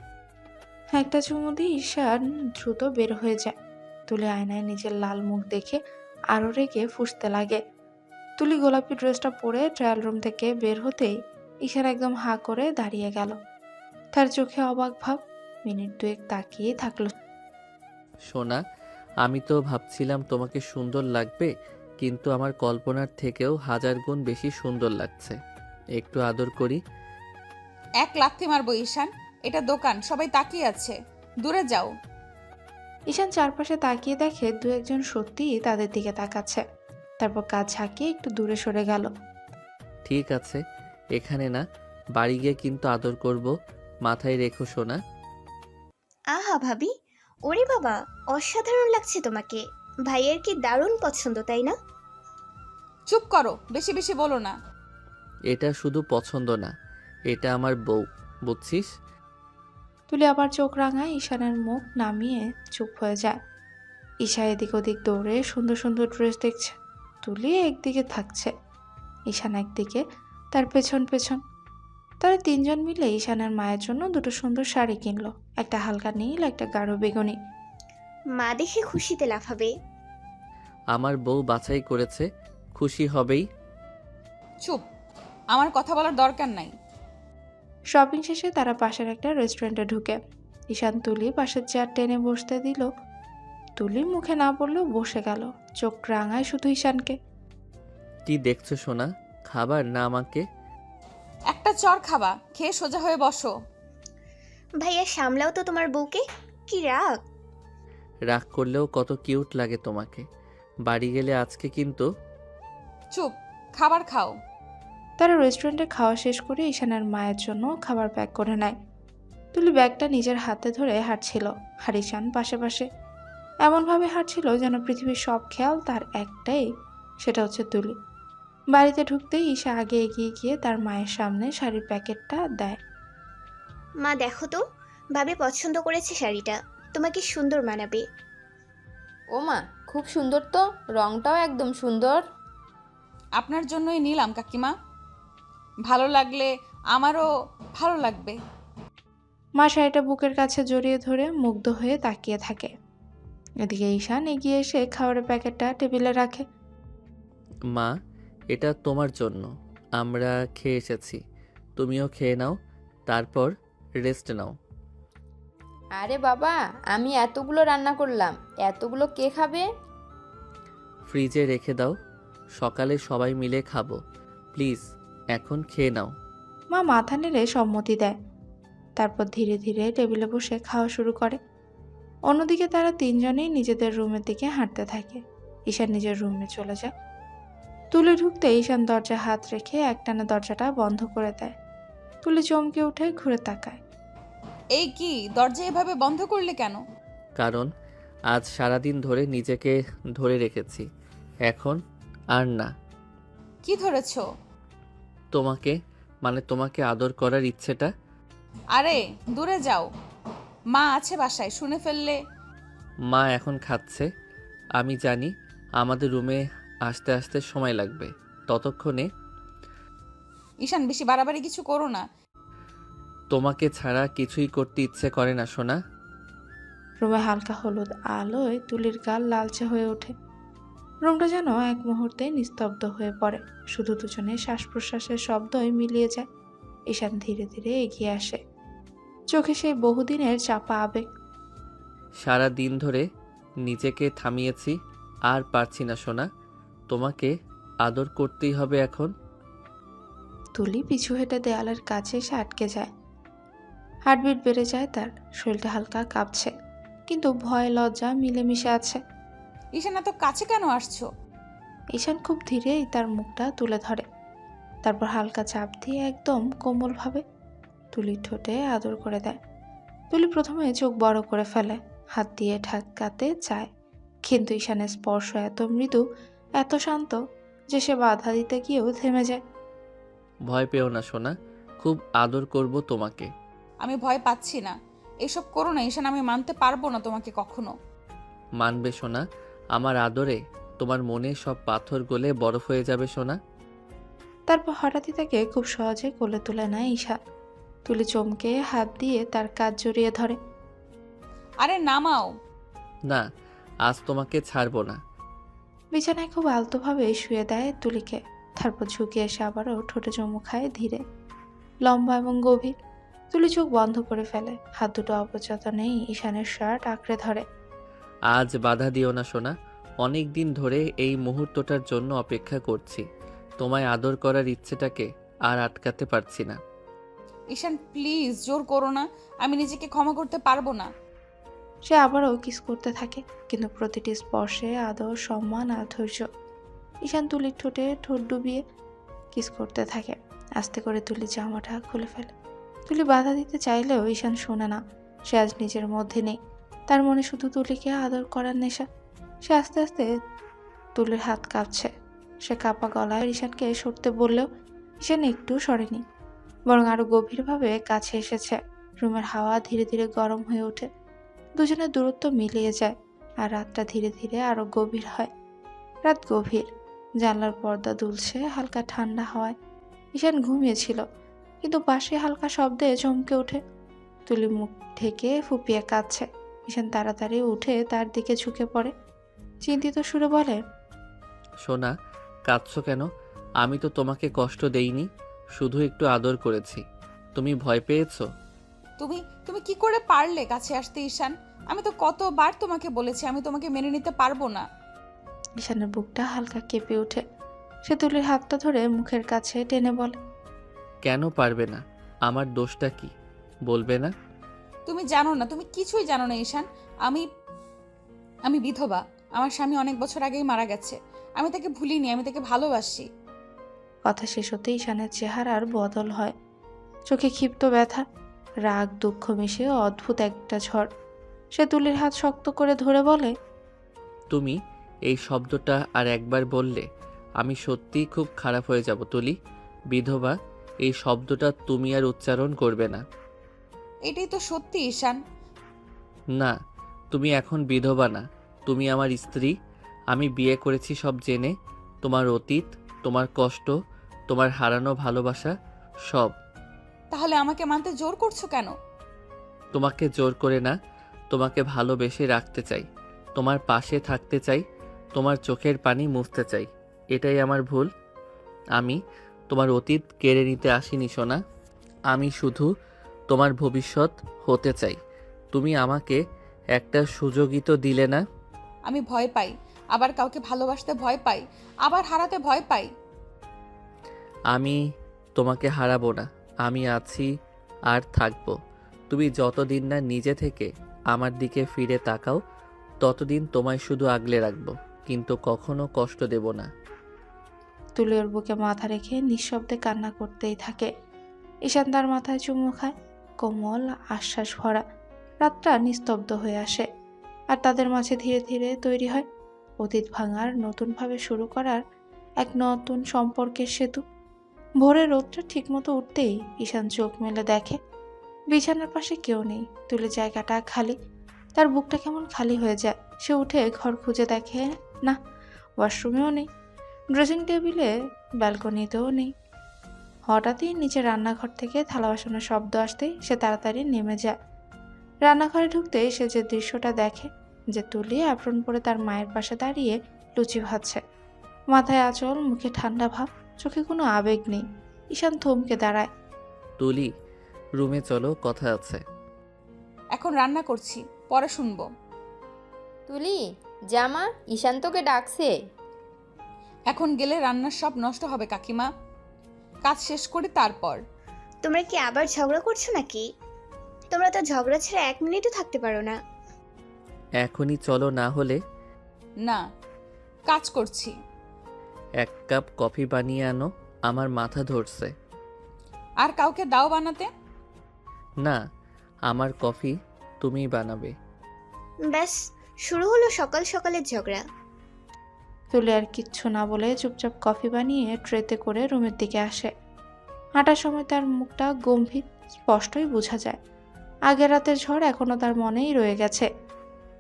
একটা চুমু দিয়ে ঈশান দ্রুত বের হয়ে যায়। তুলি আয়নায় নিজের লাল মুখ দেখে আরো রেগে ফুঁসতে লাগে। তুলি গোলাপি ড্রেসটা পরে ট্রায়াল রুম থেকে বের হতেই ঈশান একদম হাঁ করে দাঁড়িয়ে গেল। তার চোখে অবাক ভাব। মিনিট দুয়েক তাকিয়ে থাকলো। সোনা, আমি তো ভাবছিলাম তোমাকে সুন্দর লাগবে, কিন্তু আমার কল্পনার থেকেও 1000 গুণ বেশি সুন্দর লাগছে। একটু আদর করি। 1 লাথি মারবো ঈশান, এটা দোকান, সবাই তাকিয়ে আছে, দূরে যাও। ঈশান চারপাশে তাকিয়ে দেখে দু একজন সত্যিই তাদের দিকে তাকাচ্ছে। তারপর কাজ ঝাঁকিয়ে একটু দূরে সরে গেল। ঠিক আছে, এখানে না, বাড়ি গিয়ে কিন্তু আদর করব, মাথায় রেখো সোনা। আহা ভাবি, ওরে বাবা, অসাধারণ লাগছে তোমাকে। ভাইয়ের কি দারুণ পছন্দ, তাই না? চুপ করো, বেশি বেশি বলো না। এটা শুধু পছন্দ না, এটা আমার বউ, বুঝছিস? তুলি আবার চোখ রাঙায়, ঈশানের মুখ নামিয়ে চুপ হয়ে যায়। ঈশা এদিক ওদিক দৌড়ে সুন্দর সুন্দর ড্রেস দেখছে। তুলি একদিকে থাকছে, ঈশান একদিকে, তার পেছন পেছন। তারা তিনজন মিলে ঈশানের মায়ের জন্য দুটো সুন্দর শাড়ি কিনলো, একটা হালকা নীল, একটা গাঢ় বেগুনি। মা দেখে খুশিতে লাফাবে। আমার বউ বাছাই করেছে, খুশি হবেই। চুপ, আমার কথা বলার দরকার নাই। শপিং শেষে তারা পাশের একটা রেস্টুরেন্টে ঢুকে। ঈশান তুলি পাশের চেয়ার টেনে বসতে দিল। তুলি মুখে না বললেও বসে গেল, চোখ রাঙায় শুধু ঈশানকে। কি দেখছো সোনা, খাবার না আমাকে? একটা চর খাবা, খেয়ে সোজা হয়ে বসো। ভাইয়া সামলাও তো তোমার বউকে, কি রাগ। রাগ করলেও কত কিউট লাগে তোমাকে। বাড়ি গেলে আজকে কিন্তু। চুপ, খাবার খাও। তারা রেস্টুরেন্টে খাওয়া শেষ করে ঈশানের মায়ের জন্য খাবার প্যাক করে নেয়। তুলি ব্যাগটা নিজের হাতে ধরে হাঁটছিল, আর ঈশান পাশে পাশে এমনভাবে হাঁটছিল যেন পৃথিবীর সব খেয়াল তার একটাই, সেটা হচ্ছে তুলি। বাড়িতে ঢুকতেই ঈশা আগে এগিয়ে গিয়ে তার মায়ের সামনে শাড়ির প্যাকেটটা দেয়। মা দেখো তো, ভাবি পছন্দ করেছে শাড়িটা, তোমাকে সুন্দর মানাবে। ও মা, খুব সুন্দর তো, রংটাও একদম সুন্দর। আপনার জন্যই নিলাম কাকিমা, ভালো লাগলে আমারও ভালো লাগবে। মা শাড়িটা বুকের কাছে জড়িয়ে ধরে মুগ্ধ হয়ে তাকিয়ে থাকে। এদিকে ঈশান এগিয়ে এসে খাবারের প্যাকেটটা টেবিলে রাখে। মা, এটা তোমার জন্য। আমরা খেয়ে এসেছি, তুমিও খেয়ে নাও, তারপর রেস্ট নাও। আরে বাবা, আমি এতগুলো রান্না করলাম, এতগুলো কে খাবে? ফ্রিজে রেখে দাও, সকালে সবাই মিলে খাবো। প্লিজ এখন খেয়ে নাও। মা মাথা নেড়ে সম্মতি দেয়। তারপর ধীরে ধীরে টেবিলে বসে খাওয়া শুরু করে। অন্যদিকে তারা তিনজনেই নিজেদের রুমের দিকে হাঁটতে থাকে। ঈশান নিজের রুমে চলে যায়। তুলি ঢুকতে ঈশান দরজায় হাত রেখে একটানা দরজাটা বন্ধ করে দেয়। তুলি চমকে উঠে ঘুরে তাকায়। এই কি, দরজা এভাবে বন্ধ করলে কেন? কারণ আজ সারাদিন ধরে নিজেকে ধরে রেখেছি, এখন আর না। কি ধরেছো? তোমাকে, মানে তোমাকে আদর করার ইচ্ছেটা। আরে দূরে যাও, মা আছে বাসায়, শুনে ফেললে। মা এখন খাচ্ছে, আমি জানি আমাদের রুমে আসতে আসতে সময় লাগবে, ততক্ষণে ঈশান বেশি বাড়াবাড়ি কিছু করো না। তোমাকে ছাড়া কিছুই করতে ইচ্ছে করে না সোনা। রুমে হালকা হলুদ আলোয় তুলির গাল লালচে হয়ে ওঠে। রুমটা যেন এক মুহূর্তে নিস্তব্ধ হয়ে পড়ে। শুধু দুজনের শ্বাস প্রশ্বাসের শব্দই মিলিয়ে যায়। ঈশান ধীরে ধীরে এগিয়ে আসে, চোখে সেই বহুদিনের চাপা আবেগ। সারা দিন ধরে নিজেকে থামিয়েছি, আর পারছি না সোনা, তোমাকে আদর করতেই হবে এখন। তুলি পিছু হেঁটে দেয়ালের কাছে এসে আটকে যায়। হার্টবিট বেড়ে যায় তার, শরীরটা হালকা কাঁপছে, কিন্তু ভয় লজ্জা মিলেমিশে আছে। ঈশান এত কাছে কেন আসছো? ঈশান খুব ধীরেই তার মুখটা তুলে ধরে, তারপর হালকা চাপ দিয়ে একদম কোমলভাবে তুলির ঠোঁটে আদর করে দেয়। তুলি প্রথমে চোখ বড় করে ফেলে, হাত দিয়ে ঠেকাতে চায়, কিন্তু ঈশানের স্পর্শ এত মৃদু, এত শান্ত যে সে বাধা দিতে গিয়েও থেমে যায়। ভয় পেও না সোনা, খুব আদর করব তোমাকে। আমি ভয় পাচ্ছি না, এসব করো না ঈশান, আমি মানতে পারবো না তোমাকে কখনো। মানবে সোনা, আমার আদরে তোমার মনে সব পাথর গলে বরফ হয়ে যাবে সোনা। তারপর হঠাৎই তাকে খুব সহজে কোলে তুলে নেয় ঈশান। তুলি চমকে হাত দিয়ে তার কাঁধ জড়িয়ে ধরে। আরে নামাও। না, আজ তোমাকে ছাড়বো না। বিছানায় খুব আলতোভাবে শুয়ে দেয় তুলিকে, তারপর ঝুঁকে এসে আবারও ঠোঁটে চুমু খায় ধীরে, লম্বা এবং গভীর। তুলি চোখ বন্ধ করে ফেলে, হাত দুটো অবচেতনেই ঈশানের শার্ট আঁকড়ে ধরে। আজ বাধা দিও না সোনা, অনেক দিন ধরে এই মুহূর্তটার জন্য অপেক্ষা করছি। তোমায় আদর করার ইচ্ছেটাকে আর আটকাতে পারছি না। ঈশান প্লিজ জোর করো না, আমি নিজেকে ক্ষমা করতে পারবো না। সে আবারও কিস করতে থাকে, কিন্তু প্রতিটি স্পর্শে আদর, সম্মান আর ধৈর্য। ঈশান তুলির ঠোঁটে ঠোঁট ডুবিয়ে কিস করতে থাকে। আস্তে করে তুলি জামাটা খুলে ফেলে। তুলি বাধা দিতে চাইলেও ঈশান শোনে না। সে আজ নিজের মধ্যে নেই, তার মনে শুধু তুলিকে আদর করার নেশা। সে আস্তে আস্তে তুলির হাত কাঁপছে। সে কাঁপা গলায় ঈশানকে সরতে বললেও ঈশান একটু সরেনি, বরং আরো গভীরভাবে কাছে এসেছে। রুমের হাওয়া ধীরে ধীরে গরম হয়ে ওঠে, দুজনের দূরত্ব মিলিয়ে যায়, আর রাতটা ধীরে ধীরে আরো গভীর হয়। রাত গভীর, জানলার পর্দা দুলছে হালকা ঠান্ডা হাওয়ায়। ঈশান ঘুমিয়েছিল, কিন্তু পাশে হালকা শব্দে চমকে ওঠে। তুলি মুখ ঢেকে ফুপিয়ে কাঁদছে। ঈশান তাড়াতাড়ি উঠে তার দিকে ঝুঁকে পড়ে, চিন্তিত সুরে বলে, সোনা, কাঁদছো কেন? আমি তো তোমাকে কষ্ট দেইনি, শুধু একটু আদর করেছি। তুমি ভয় পেয়েছো? তুমি তুমি কি করে পারলে কাছে আসতে ঈশান? আমি তো কতবার তোমাকে বলেছি আমি তোমাকে মেনে নিতে পারবো না। ঈশানের বুকটা হালকা কেঁপে ওঠে। সে তুলির হাতটা ধরে মুখের কাছে টেনে বলে, কেন পারবে না? আমার দোষটা কি বলবে না? তুমি জানো না, তুমি কিছুই জানো না ঈশান। আমি আমি বিধবা, আমার স্বামী অনেক বছর আগেই মারা গেছে। আমি তাকে ভুলিনি, আমি তাকে ভালোবাসি। কথা শেষ হতে ঈশানের চেহারার বদল হয়, চোখে ক্ষিপ্ত ব্যথা, রাগ, দুঃখ মিশে অদ্ভুত একটা ঝড়। সে তুলির হাত শক্ত করে ধরে বলে, তুমি এই শব্দটা আর একবার বললে আমি সত্যিই খুব খারাপ হয়ে যাব তুলি। বিধবা, এই শব্দটা তুমি আর উচ্চারণ করবে না। এটাই তো সত্যি ঈশান। না, তুমি এখন বিধবা না, তুমি আমার স্ত্রী। আমি বিয়ে করেছি সব জেনে, তোমার অতীত, তোমার কষ্ট, তোমার হারানো ভালোবাসা, সব। তাহলে আমাকে মানতে জোর করছো কেন? তোমাকে জোর করে না, তোমাকে ভালোবেসে রাখতে চাই। তোমার পাশে থাকতে চাই, তোমার চোখের পানি মুছতে চাই। এটাই আমার ভুল। আমি তোমার অতীত কেড়ে নিতে আসিনি সোনা। আমি শুধু তোমার ভবিষ্যৎ হতে চাই। তুমি আমাকে একটা সুযোগই তো দিলে না। আমি ভয় পাই, আবার কাউকে ভালোবাসতে ভয় পাই, আবার হারাতে ভয় পাই। আমি তোমাকে হারাবো না। আমি আছি আর থাকবো। তুমি যতদিন না নিজে থেকে আমার দিকে ফিরে তাকাও, ততদিন তোমায় শুধু আগলে রাখবো, কিন্তু কখনো কষ্ট দেব না। তুলি ওর বুকে মাথা রেখে নিঃশব্দে কান্না করতেই থাকে। ঈশান তার মাথায় চুমু খায়, কোমল আশ্বাস ভরা। রাতটা নিস্তব্ধ হয়ে আসে, আর তাদের মাঝে ধীরে ধীরে তৈরি হয় অতীত ভাঙার, নতুনভাবে শুরু করার এক নতুন সম্পর্কের সেতু। ভোরের রোদটা ঠিকমতো উঠতেই ঈশান চোখ মেলে দেখে বিছানার পাশে কেউ নেই। তুলে জায়গাটা খালি, তার বুকটা কেমন খালি হয়ে যায়। সে উঠে ঘর খুঁজে দেখে, না, ওয়াশরুমেও নেই, ড্রেসিং টেবিলে, ব্যালকনিতেও নেই। হঠাৎই নিচে রান্নাঘর থেকে থালা বাসনের শব্দ আসতেই সে তাড়াতাড়ি নেমে যায়। রান্নাঘরে ঢুকতেই সে যে দৃশ্যটা দেখে, যে তুলি অ্যাপ্রন পরে তার মায়ের পাশে দাঁড়িয়ে লুচি ভাজছে, মাথায় আঁচল, মুখে ঠান্ডা ভাব, চোখে কোনো আবেগ নেই। ঈশান থমকে দাঁড়ায়। তুলি, রুমে চলো, কথা আছে। এখন রান্না করছি, পরে শুনবো। তুলি, জামা, ঈশান তোকে ডাকছে। এখন গেলে রান্নার সব নষ্ট হবে কাকিমা। কাজ শেষ করি তারপর। তোমরা কি আবার ঝগড়া করছো নাকি? তোমরা তো ঝগড়া ছাড়া 1 মিনিটও থাকতে পারো না। এখনই চলো, না হলে। না, কাজ করছি। 1 কাপ কফি বানিয়ে আনো, আমার মাথা ধরছে। আর কাউকে দাও বানাতে? না, আমার কফি তুমিই বানাবে। ব্যাস, শুরু হলো সকাল সকালের ঝগড়া। তুলি আর কিচ্ছু না বলে চুপচাপ কফি বানিয়ে ট্রেতে করে রুমের দিকে আসে। হাঁটার সময় তার মুখটা গম্ভীর, স্পষ্টই বোঝা যায় আগের রাতের ঝড় এখনো তার মনেই রয়ে গেছে।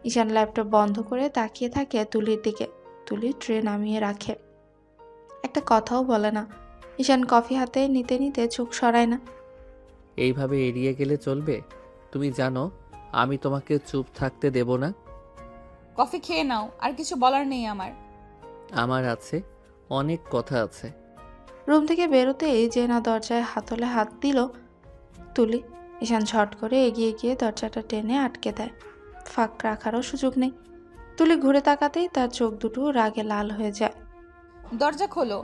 ঈশান ল্যাপটপ বন্ধ করে তাকিয়ে থাকে তুলির দিকে। তুলি ট্রে নামিয়ে রাখে, একটা কথাও বলে না। ঈশান কফি হাতে নিতে নিতে চোখ সরায় না। এইভাবে এড়িয়ে গেলে চলবে? তুমি জানো আমি তোমাকে চুপ থাকতে দেব না। কফি খেয়ে নাও, আর কিছু বলার নেই আমার। আমার আছে, অনেক কথা আছে। রুম থেকে বেরোতেই জেনা দরজায় হাতলে হাত দিল তুলি। ঈশান ঝট করে এগিয়ে গিয়ে দরজাটা টেনে আটকে দেয়। ফাঁক রাখারও সুযোগ নেই। তুলি ঘুরে তাকাতেই তার চোখ দুটো রাগে লাল হয়ে যায়। দরজা খোলো,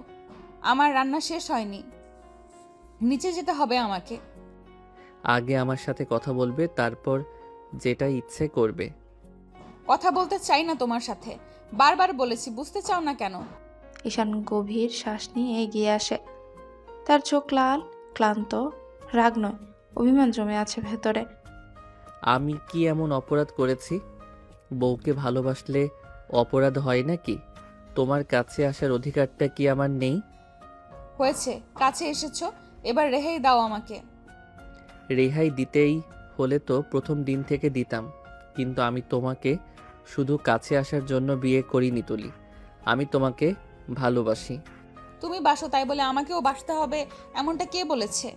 আমার রান্না শেষ হয়নি। নিচে যেতে হবে আমাকে। আগে আমার সাথে কথা বলবে, তারপর যেটা ইচ্ছে করবে। কথা বলতে চাই না তোমার সাথে, বারবার বলেছি, বুঝতে চাও না কেন? ঈশান গভীর শ্বাস নিয়ে এগিয়ে আসে। তার চোখ লাল, ক্লান্ত, রাগ নয়, অভিমান জমে আছে ভেতরে। আমি কি এমন অপরাধ করেছি? বউকে ভালোবাসলে অপরাধ হয় নাকি? তোমার কাছে আসার অধিকারটা কি আমার নেই? হয়েছে, কাছে এসেছো, এবার রেহাই দাও আমাকে। রেহাই দিতেই হলে তো প্রথম দিন থেকে দিতাম, কিন্তু আমি তোমাকে শুধু কাছে আসার জন্য বিয়ে করিনি তুলি। আমি তোমাকে ভালোবাসি। তুমি বাসো তাই বলে আমাকেও বাসতে হবে এমনটা কে বলেছে?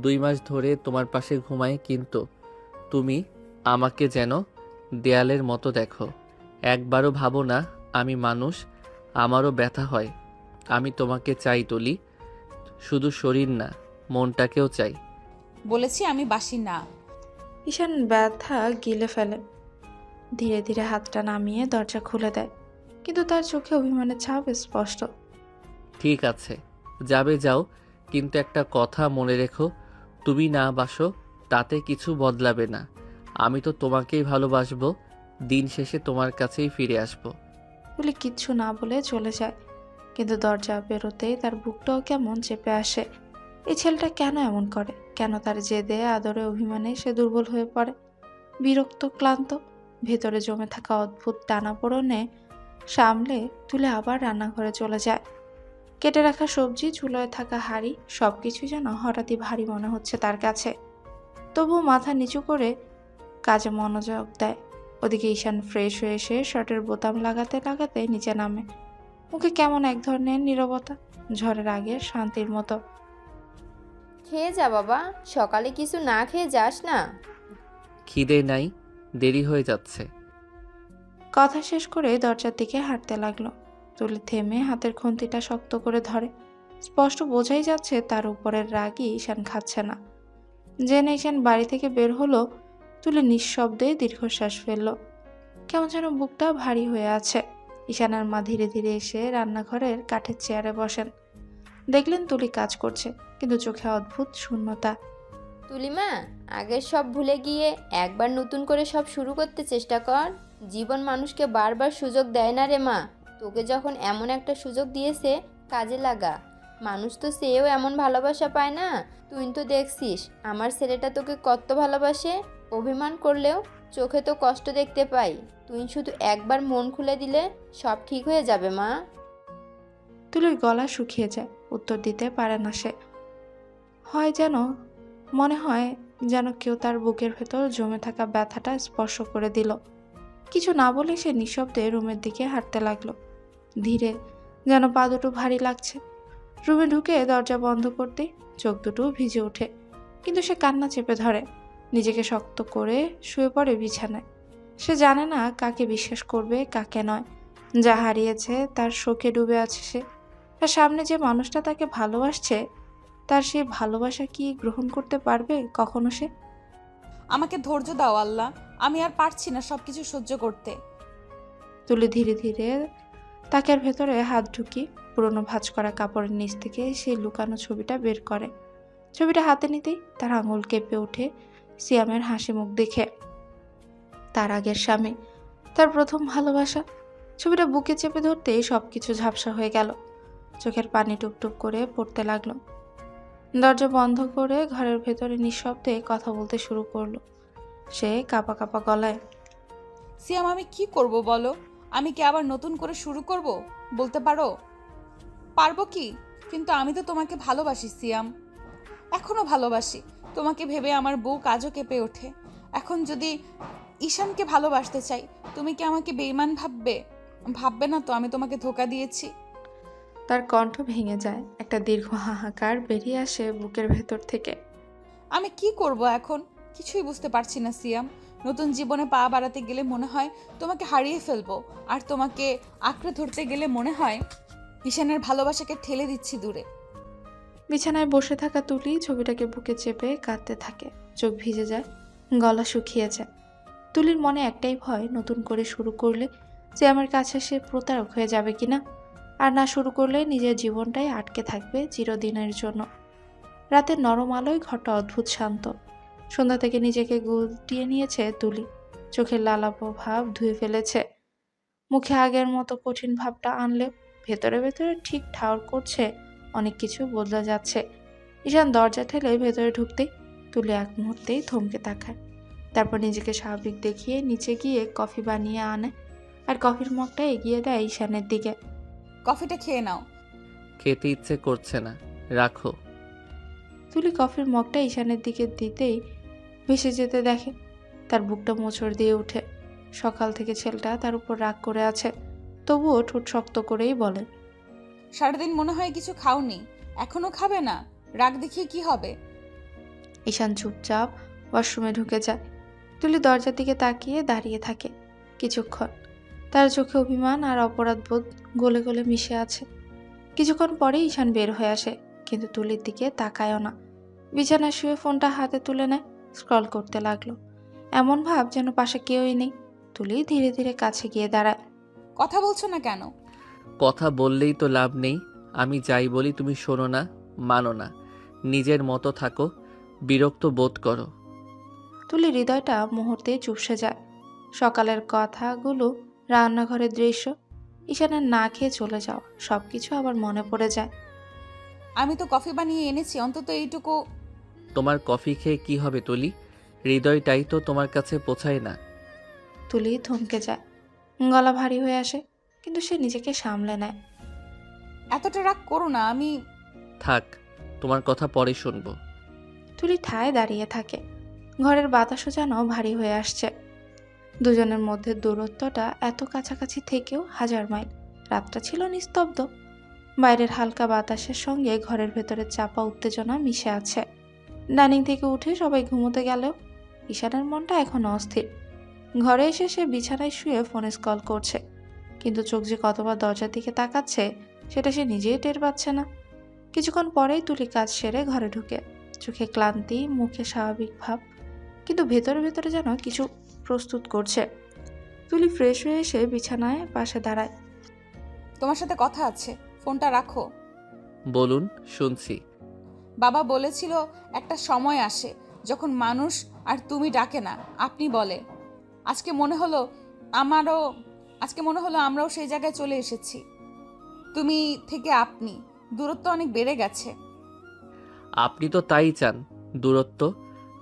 2 মাস ধরে তোমার পাশে ঘুমাই, কিন্তু তুমি আমাকে যেন দেয়ালের মতো দেখো। একবারও ভাবো না আমি মানুষ, আমারও ব্যথা হয়। আমি তোমাকে চাই তুলি, শুধু শরীর না, মনটাকেও চাই। বলেছি আমি বাসি না। ঈশান ব্যথা গিলে ফেলে, ধীরে ধীরে হাতটা নামিয়ে দরজা খুলে দেয়, কিন্তু তার চোখে অভিমানের ছাপ স্পষ্ট। ঠিক আছে, যাবে যাও, কিন্তু একটা কথা মনে রেখো, তুমি না বাসো তাতে কিছু বদলাবে না। আমি তো তোমাকেই ভালোবাসবো, দিন শেষে তোমার কাছেই ফিরে আসবো। বলে কিচ্ছু না বলে চলে যায়, কিন্তু দরজা বেরোতেই তার বুকটাও কেমন চেপে আসে। এই ছেলেটা কেন এমন করে? কেন তার জেদে, আদরে, অভিমানে সে দুর্বল হয়ে পড়ে? বিরক্ত, ক্লান্ত, ভেতরে জমে থাকা অদ্ভুত টানাপোড়েনে সামলে তুলে আবার রান্নাঘরে চলে যায়। কেটে রাখা সবজি, চুলোয় থাকা হাঁড়ি, সবকিছু যেন হঠাৎই ভারী মনে হচ্ছে তার কাছে। তবুও মাথা নিচু করে কাজে মনোযোগ দেয়। ওদিকে ঈশান ফ্রেশ হয়ে এসে শার্টের বোতাম লাগাতে লাগাতে নিচে নামে। মুখে কেমন এক ধরনের নীরবতা, ঝড়ের আগে শান্তির মতো। খেয়ে যা বাবা, সকালে কিছু না খেয়ে যাস না। খিদে নাই, দেরি হয়ে যাচ্ছে। কথা শেষ করে দরজার দিকে হাঁটতে লাগলো। তুলি থেমে হাতের খুন্তিটা শক্ত করে ধরে। স্পষ্ট বোঝাই যাচ্ছে তার উপরের রাগই ঈশান খাচ্ছে না। জেনে ঈশান বাড়ি থেকে বের হলো, তুলি নিঃশব্দে দীর্ঘশ্বাস ফেলল। কেমন যেন বুকটা ভারী হয়ে আছে। ঈশানের মা ধীরে ধীরে এসে রান্নাঘরের কাঠের চেয়ারে বসেন। দেখলেন তুলি কাজ করছে, কিন্তু চোখে অদ্ভুত শূন্যতা। তুলিমা, আগের সব ভুলে গিয়ে একবার নতুন করে সব শুরু করতে চেষ্টা কর। জীবন মানুষকে বারবার সুযোগ দেয় না রে মা। তোকে যখন এমন একটা সুযোগ দিয়েছে, কাজে লাগা। মানুষ তো সেও এমন ভালোবাসা পায় না। তুই তো দেখছিস আমার ছেলেটা তোকে কত ভালোবাসে। অভিমান করলেও চোখে তো কষ্ট দেখতে পাই। তুই শুধু একবার মন খুলে দিলে সব ঠিক হয়ে যাবে মা। তুলির গলা শুকিয়ে যায়, উত্তর দিতে পারে না সে। মনে হয় যেন কেউ তার বুকের ভেতর জমে থাকা ব্যথাটা স্পর্শ করে দিল। কিছু না বলে সে নিঃশব্দে রুমের দিকে হাঁটতে লাগলো। ধীরে, যেন পা দুটো ভারী লাগছে। রুমে ঢুকে দরজা বন্ধ করতে চোখ দুটো ভিজে ওঠে, কিন্তু সে কান্না চেপে ধরে। নিজেকে শক্ত করে শুয়ে পড়ে বিছানায়। সে জানে না কাকে বিশ্বাস করবে, কাকে নয়। যা হারিয়েছে তার শোকে ডুবে আছে সে। আর সামনে যে মানুষটা তাকে ভালোবাসছে, তার সেই ভালোবাসা কি গ্রহণ করতে পারবে কখনো সে? আমাকে ধৈর্য দাও আল্লাহ, আমি আর পারছি না সবকিছু সহ্য করতে। তুলি ধীরে ধীরে তাকের ভেতরে হাত ঢুকিয়ে পুরনো ভাঁজ করা কাপড়ের নিচ থেকে সেই লুকানো ছবিটা বের করে। ছবিটা হাতে নিতেই তার আঙুল কেঁপে ওঠে সিয়ামের হাসি মুখ দেখে। তার আগের স্বামী, তার প্রথম ভালোবাসা। ছবিটা বুকে চেপে ধরতেই সবকিছু ঝাপসা হয়ে গেল। চোখের পানি টুপটুপ করে পড়তে লাগলো। দরজা বন্ধ করে ঘরের ভেতরে নিঃশব্দে কথা বলতে শুরু করলো সে কাঁপা কাঁপা গলায়। সিয়াম, আমি কি করব বলো? আমি কি আবার নতুন করে শুরু করব? বলতে পারো? পারবো কি? কিন্তু আমি তো তোমাকে ভালোবাসি সিয়াম, এখনো ভালোবাসি। তোমাকে ভেবে আমার বুক আজও কেঁপে ওঠে। এখন যদি ঈশানকে ভালোবাসতে চাই, তুমি কি আমাকে বেঈমান ভাববে? ভাববে না তো আমি তোমাকে ধোঁকা দিয়েছি? তার কণ্ঠ ভেঙে যায়, একটা দীর্ঘ হাহাকার বেরিয়ে আসে বুকের ভেতর থেকে। আমি কি করব এখন? কিছুই বুঝতে পারছি না সিয়াম। নতুন জীবনে পা বাড়াতে গেলে মনে হয় তোমাকে হারিয়ে ফেলবো, আর তোমাকে আঁকড়ে ধরতে গেলে মনে হয় ঈশানের ভালোবাসাকে ঠেলে দিচ্ছি দূরে। বিছানায় বসে থাকা তুলি ছবিটাকে বুকে চেপে কাঁদতে থাকে। চোখ ভিজে যায়, গলা শুকিয়ে যায়। তুলির মনে একটাই ভয়, নতুন করে শুরু করলে যে আমার কাছে সে প্রতারক হয়ে যাবে কিনা, আর না শুরু করলে নিজের জীবনটাই আটকে থাকবে চিরদিনের জন্য। রাতের নরম আলোয় ঘরটা অদ্ভুত শান্ত। সন্ধ্যা থেকে নিজেকে গুটিয়ে নিয়েছে তুলি। চোখের লালাপ ভাব ধুয়ে ফেলেছে। মুখে আগের মতো কঠিন ভাবটা আনলেও ভেতরে ভেতরে ঠিক ঠাউর করছে অনেক কিছু বদলে যাচ্ছে। ঈশান দরজা ঠেলে ভেতরে ঢুকতেই তুলি এক মুহূর্তেই থমকে তাকায়। তারপর নিজেকে স্বাভাবিক দেখিয়ে নিচে গিয়ে কফি বানিয়ে আনে, আর কফির মগটা এগিয়ে দেয় ঈশানের দিকে। কফিটা খেয়ে নাও। খেতে ইচ্ছে করছে না, রাখো। তুলি কফির মগটা ঈশানের দিকে দিতেই ভেসে যেতে দেখে। তার বুকটা মোচড় দিয়ে ওঠে। সকাল থেকে ছেলেটা তার উপর রাগ করে আছে, তবুও ঠোঁট শক্ত করেই বলে, সারাদিন মনে হয় কিছু খাওনি, এখনো খাবে না? রাগ দেখিয়ে কি হবে? ঈশান চুপচাপ ওয়াশরুমে ঢুকে যায়। তুলি দরজার দিকে তাকিয়ে দাঁড়িয়ে থাকে কিছুক্ষণ। তার চোখে অভিমান আর অপরাধবোধ গলে গলে মিশে আছে। কিছুক্ষণ পরে ঈশান বের হয়ে আসে, কিন্তু তুলির দিকে তাকায়ও না। বিছানায় শুয়ে ফোনটা হাতে তুলে নেয়, স্ক্রল করতে লাগলো। এমন ভাব যেন পাশে কেউই নেই। তুলি ধীরে ধীরে কাছে গিয়ে দাঁড়ায়। কথা বলছো না কেন? কথা বললেই তো লাভ নেই। আমি যাই বলি তুমি শোনো না, মানো না, নিজের মতো থাকো, বিরক্ত বোধ করো। তুলির হৃদয়টা মুহূর্তে চুপসে যায়। সকালের কথাগুলো, রান্নাঘরের দৃশ্য, ঈশানের না খেয়ে চলে যাওয়া, সবকিছু আবার মনে পড়ে যায়। আমি তো কফি বানিয়ে এনেছি, অন্তত এইটুকু। তোমার কফি খেয়ে কি হবে তুলি? হৃদয়টাই তো তোমার কাছে পৌঁছায় না। তুলি থমকে যায়, গলা ভারী হয়ে আসে, কিন্তু সে নিজেকে সামলে নেয়। এতটা রাগ করো না। আমি থাক, তোমার কথা পরে শুনবো। তুলি ঠায় দাঁড়িয়ে থাকে। ঘরের বাতাসও যেন ভারী হয়ে আসছে। দুজনের মধ্যে দূরত্বটা এত কাছাকাছি থেকেও হাজার মাইল। রাতটা ছিল নিস্তব্ধ। বাইরের হালকা বাতাসের সঙ্গে ঘরের ভেতরে চাপা উত্তেজনা মিশে আছে। ডাইনিং থেকে উঠে সবাই ঘুমোতে গেলেও ঈশানের মনটা এখনো অস্থির। ঘরে এসে সে বিছানায় শুয়ে ফোনে স্ক্রল করছে, কিন্তু চোখ যে কতবার দরজার দিকে তাকাচ্ছে সেটা সে নিজেই টের পাচ্ছে না। কিছুক্ষণ পরেই তুলি কাজ সেরে ঘরে ঢুকে। চোখে ক্লান্তি, মুখে স্বাভাবিক ভাব, কিন্তু ভেতরে ভেতরে যেন কিছু প্রস্তুত করছে। তুলি ফ্রেশ হয়ে এসে বিছানায় পাশে দাঁড়ায়। তোমার সাথে কথা আছে, ফোনটা রাখো। বলুন, শুনছি। বাবা বলেছিল একটা সময় আসে যখন মানুষ আর তুমি ডাকে না, আপনি বলে। আজকে মনে হলো আমরাও সেই জায়গায় চলে এসেছি। তুমি থেকে আপনি, দূরত্ব অনেক বেড়ে গেছে। আপনি তো তাই চান, দূরত্ব,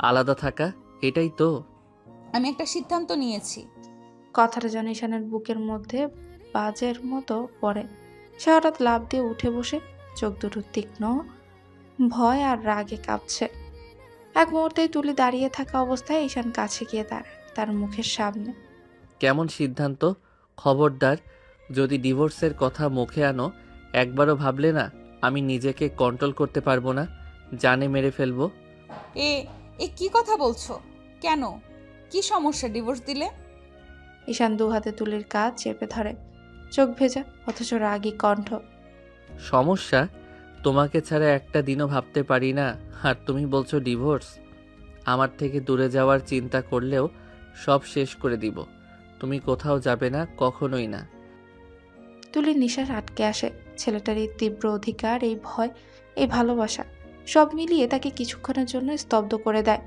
আলাদা থাকা, এটাই তো। আমি একটা সিদ্ধান্ত নিয়েছি। কথাটা যেন ঈশানের বুকের মধ্যে বাজের মতো পড়ে। সে হঠাৎ লাফ দিয়ে উঠে বসে, চোখ দুটো তীক্ষ্ণ, ভয় আর রাগে কাঁপছে। এক মুহূর্তেই তুলি দাঁড়িয়ে থাকা অবস্থায় ঈশান কাছে গিয়ে দাঁড়ায় তার মুখের সামনে। কেমন সিদ্ধান্ত? খবরদার, যদি ডিভোর্সের কথা মুখে আনো, একবারও ভাবলে না আমি নিজেকে কন্ট্রোল করতে পারবো না, জানে মেরে ফেলবো। এ এ কি কথা বলছো? কেন? কি সমস্যা ডিভোর্স দিলে? ঈশান দু হাতে তুলির কাঁধ চেপে ধরে, চোখ ভেজা অথচ রাগী কণ্ঠ। সমস্যা? তোমাকে ছাড়া একটা দিনও ভাবতে পারি না, আর তুমি বলছো ডিভোর্স? আমার থেকে দূরে যাওয়ার চিন্তা করলেও সব শেষ করে দিব। তুমি কোথাও যাবে না, কখনোই না। তুলির নিঃশ্বাস আটকে আসে। ছেলেটার এই তীব্র অধিকার, এই ভয়, এই ভালোবাসা, সব মিলিয়ে তাকে কিছুক্ষণের জন্য স্তব্ধ করে দেয়।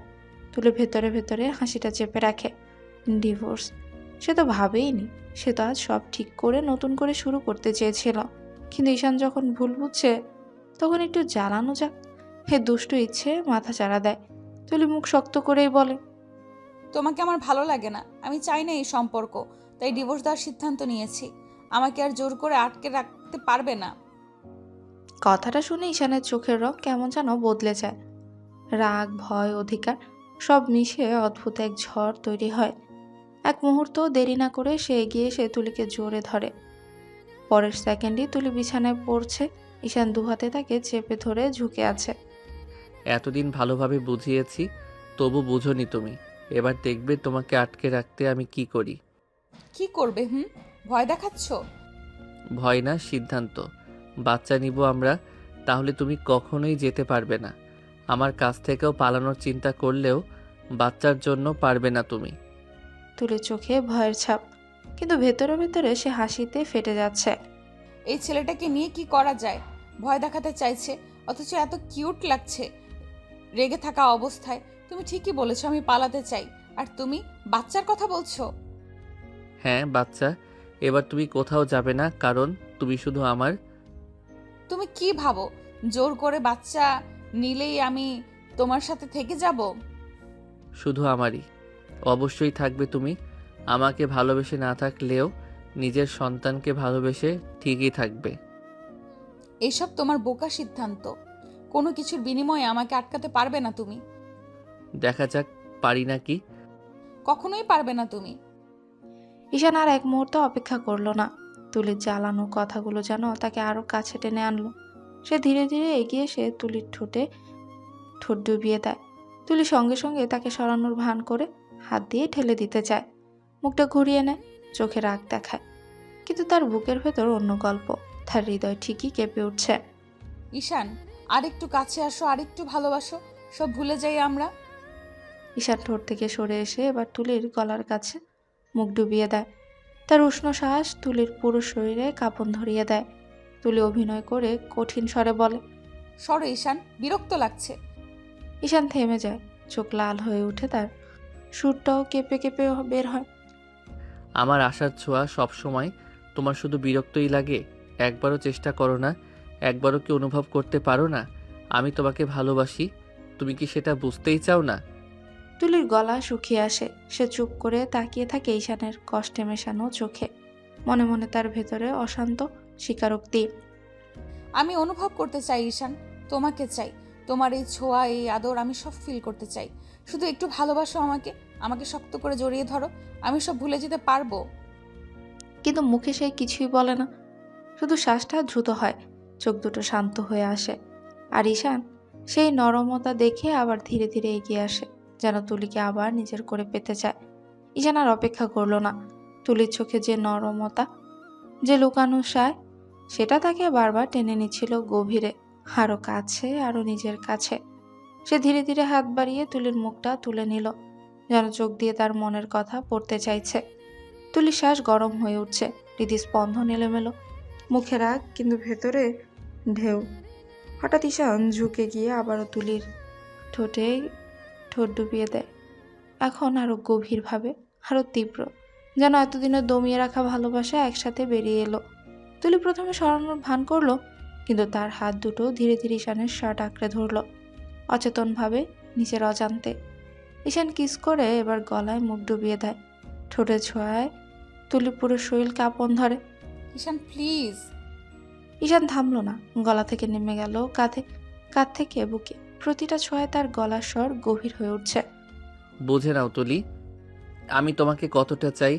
তুলি ভেতরে ভেতরে হাসিটা চেপে রাখে। ডিভোর্স সে তো ভাবেইনি। সে তো আজ সব ঠিক করে নতুন করে শুরু করতে চেয়েছিল, কিন্তু ঈশান যখন ভুল বুঝছে তখন একটু জ্বালানো যাক, হে দুষ্টু ইচ্ছে মাথা চাড়া দেয়। তুলি মুখ শক্ত করেই বলে, তোমাকে আমার ভালো লাগে না, আমি চাই না এই সম্পর্ক, তাই ডিভোর্স দেওয়ার সিদ্ধান্ত নিয়েছি। আমাকে আর জোর করে আটকে রাখতে পারবে না। কথাটা শুনে ঈশানের চোখের রং কেমন যেন বদলে যায়। রাগ, ভয়, অধিকার সব মিশে অদ্ভুত এক ঝড় তৈরি হয়। এক মুহূর্ত দেরি না করে সে এগিয়ে এসে তুলিকে জোরে ধরে। পরের সেকেন্ডই তুলি বিছানায় পড়ছে। ঈশান দুহাতে তাকে চেপে ধরে ঝুঁকে আছে। এতদিন ভালোভাবে বুঝিয়েছি, তবু বুঝোনি তুমি। এবার দেখবে তোমাকে আটকে রাখতে আমি কি করি। কি করবে? ভয় দেখাচ্ছ? ভয় না, সিদ্ধান্ত। বাচ্চা নিব আমরা, তাহলে তুমি কখনোই যেতে পারবে না। আমার কাছ থেকেও পালানোর চিন্তা করলেও বাচ্চার জন্য পারবে না তুমি। তুলির চোখে ভয়ের ছাপ, কিন্তু ভেতরে ভেতরে সে হাসিতে ফেটে যাচ্ছে। এই ছেলেটাকে নিয়ে কি করা যায়? ভয় দেখাতে চাইছে, অথচ এত কিউট লাগছে রেগে থাকা অবস্থায়। তুমি ঠিকই বলেছো, আমি পালাতে চাই, আর তুমি বাচ্চার কথা বলছো। হ্যাঁ, বাচ্চা। এবার তুমি কোথাও যাবে না, কারণ তুমি শুধু আমার। তুমি কি ভাবো জোর করে বাচ্চা নিলেই আমি তোমার সাথে থেকে যাব? শুধু আমারই। অবশ্যই থাকবে তুমি। আমাকে ভালোবেসে না থাকলেও নিজের সন্তানকে ভালোবেসে ঠিকই থাকবে। এইসব তোমার বোকা সিদ্ধান্ত। কোনো কিছুর বিনিময়ে আমাকে আটকাতে পারবে না তুমি। দেখা যাক পারি নাকি। কখনোই পারবে না তুমি। ঈশান আর এক মুহূর্ত অপেক্ষা করলো না। তুলির জ্বালানো কথাগুলো যেন তাকে আরো কাছে টেনে আনলো। সে ধীরে ধীরে এগিয়ে এসে তুলির ঠোঁট ডুবিয়ে দেয়। তুলি সঙ্গে সঙ্গে তাকে সরানোর ভান করে হাত দিয়ে ঠেলে দিতে চায়। মুখটা ঘুরিয়ে নেয়, চোখে রাগ দেখায়, কিন্তু তার বুকের ভেতর অন্য গল্প। তার হৃদয় ঠিকই কেঁপে উঠছে। ঈশান, আরেকটু কাছে আসো, আরেকটু ভালোবাসো, সব ভুলে যাই আমরা। ঈশান ঠোঁট থেকে সরে এসে এবার তুলির গলার কাছে মুখ ডুবিয়ে দেয়। তার উষ্ণ শ্বাস তুলির পুরো শরীরে কাঁপন ধরিয়ে দেয়। তুলি অভিনয় করে কঠিন স্বরে বলে, সরো ঈশান, বিরক্ত লাগছে। ঈশান থেমে যায়, চোখ লাল হয়ে উঠে, তার সুরটাও কেঁপে কেঁপে বের হয়। আমার আশার ছোঁয়া সবসময় তোমার শুধু বিরক্তই লাগে। একবারও চেষ্টা করো না, একবারও কি অনুভব করতে পারো না আমি তোমাকে ভালোবাসি? তুমি কি সেটা বুঝতেই চাও না? তুলির গলা শুকিয়ে আসে। সে চুপ করে তাকিয়ে থাকে ঈশানের কষ্টে মেশানো চোখে। মনে মনে তার ভেতরে অশান্ত স্বীকারোক্তি। আমি অনুভব করতে চাই ঈশান, তোমাকে চাই। তোমার এই ছোঁয়া, এই আদর আমি সব ফিল করতে চাই। শুধু একটু ভালোবাসো আমাকে, আমাকে শক্ত করে জড়িয়ে ধরো, আমি সব ভুলে যেতে পারবো। কিন্তু মুখে সে কিছুই বলে না, শুধু শ্বাসটা দ্রুত হয়, চোখ দুটো শান্ত হয়ে আসে। আর ঈশান সেই নরমতা দেখে আবার ধীরে ধীরে এগিয়ে আসে, যেন তুলিকে আবার নিজের করে পেতে চায়। ঈশান আর অপেক্ষা করলো না। তুলির চোখে যে নরমতা, যে লুকানো সায়, সেটা তাকে বারবার টেনে নিচ্ছিল গভীরে, আরো কাছে, আরো নিজের কাছে। সে ধীরে ধীরে হাত বাড়িয়ে তুলির মুখটা তুলে নিল, যেন চোখ দিয়ে তার মনের কথা পড়তে চাইছে। তুলির শ্বাস গরম হয়ে উঠছে, হৃদস্পন্দন এলোমেলো, মুখে রাগ কিন্তু ভেতরে ঢেউ। হঠাৎ ঈশান ঝুঁকে গিয়ে আবারও তুলির ঠোঁটে ঠোঁট ডুবিয়ে দেয়, এখন আরো গভীরভাবে, আরো তীব্র, যেন এতদিনে দমিয়ে রাখা ভালোবাসা একসাথে বেরিয়ে এলো। তুলি প্রথমে সরানোর ভান করলো, কিন্তু তার হাত দুটো ধীরে ধীরে ঈশানের শার্ট আঁকড়ে ধরলো, অচেতনভাবে, নিজের অজান্তে। ঈশান কিস করে এবার গলায় মুখ ডুবিয়ে দেয়, ঠোঁটে ছোঁয়ায় তুলি পুরো শরীর কাঁপন ধরে। ঈশান প্লিজ। ঈশান থামলো না, গলা থেকে নেমে গেল কাঁধে, কাঁধ থেকে বুকে, প্রতিটা ছোঁয়ায় তার গলার স্বর গভীর হয়ে উঠছে। বুঝে নাও তুলি, আমি তোমাকে কতটা চাই,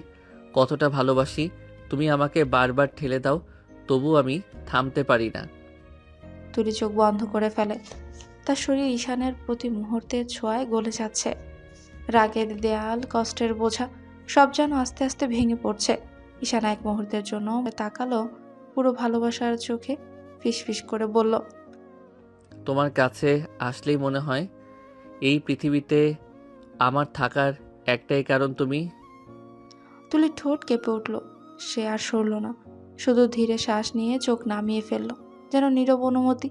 কতটা ভালোবাসি। তুমি আমাকে বারবার ঠেলে দাও, তবু আমি থামতে পারি না। তুলি চোখ বন্ধ করে ফেলে, তার শরীর ঈশানের প্রতি মুহূর্তের ছোঁয়ায় গলে যাচ্ছে। রাগের দেয়াল, কষ্টের বোঝা, সব যেন আস্তে আস্তে ভেঙে পড়ছে। ঈশান এক মুহূর্তের জন্য তাকালো পুরো ভালোবাসার চোখে, ফিসফিস করে বলল, তোমার কাছে আসলেই মনে হয় এই পৃথিবীতে আমার থাকার একটাই কারণ তুমি। তুলির ঠোঁট কেঁপে উঠল, সে আর সরল না, শুধু ধীরে শ্বাস নিয়ে চোখ নামিয়ে ফেলল, যেন নীরব অনুমতি।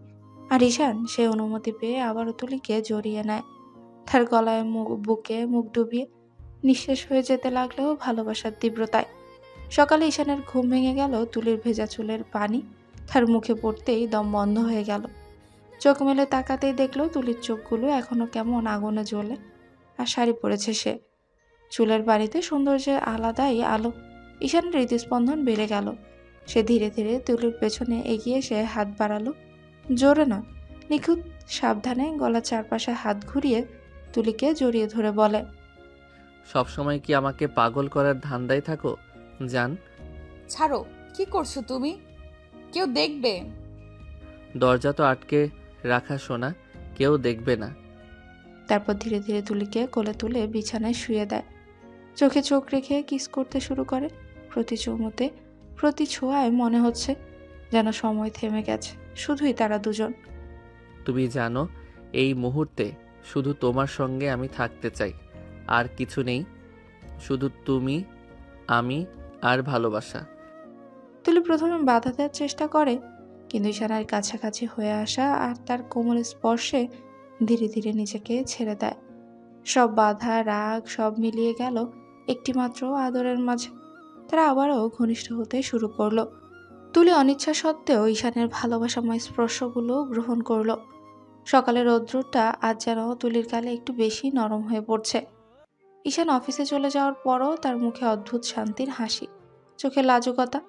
আর ঈশান সেই অনুমতি পেয়ে আবারও তুলিকে জড়িয়ে নেয়, তার গলায় বুকে মুখ ডুবিয়ে নিঃশেষ হয়ে যেতে লাগলেও ভালোবাসার তীব্রতায়। সকালে ঈশানের ঘুম ভেঙে গেল তুলির ভেজা চুলের পানি তার মুখে পড়তেই দম বন্ধ হয়ে গেল। চোখ মেলে তাকাতেই দেখলো তুলির চোখগুলো এখনো কেমন আগুনে জ্বলে, আর শাড়ি পরেছে সে। চুলের বাড়িতে সৌন্দর্যের আলাদাই আলো। ঈশানের হৃদস্পন্দন বেড়ে গেল, সে ধীরে ধীরে তুলির পেছনে এগিয়ে এসে হাত বাড়ালো, জোরে না, নিখুঁত সাবধানে, গলার চারপাশে হাত ঘুরিয়ে তুলিকে জড়িয়ে ধরে বলে, সবসময় কি আমাকে পাগল করার ধান্দায় থাকো জান? ছাড়ো, কি করছো তুমি? কেউ দেখবে। দরজা তো আটকে রাখা সোনা, কেউ দেখবে না। তারপর ধীরে ধীরে তুলিকে কোলে তুলে বিছানায় শুয়ে দেয়, চোখে চোখ রেখে কিস করতে শুরু করে। প্রতি চুমুতে, প্রতি ছোঁয়ায় মনে হচ্ছে যেন সময় থেমে গেছে, শুধুই তারা দুজন। তুমি জানো, এই মুহূর্তে শুধু তোমার সঙ্গে আমি থাকতে চাই, আর কিছু নেই, শুধু তুমি, আমি আর ভালোবাসা। তুলি প্রথমে বাধা দেওয়ার চেষ্টা করে, কিন্তু ঈশানের কাছাকাছি হয়ে আসা আর তার কোমল স্পর্শে ধীরে ধীরে নিজেকে ছেড়ে দেয়। সব বাধা, রাগ সব মিলিয়ে গেল একটিমাত্র আদরের মাঝে। তারা আবারও ঘনিষ্ঠ হতে শুরু করলো। তুলি অনিচ্ছা সত্ত্বেও ঈশানের ভালোবাসাময় স্পর্শগুলো গ্রহণ করলো। সকালের রৌদ্রটা আজ যেন তুলির গালে একটু বেশি নরম হয়ে পড়ছে। ঈশান অফিসে চলে যাওয়ার পরও তার মুখে অদ্ভুত শান্তির হাসি, চোখে লাজুকতা,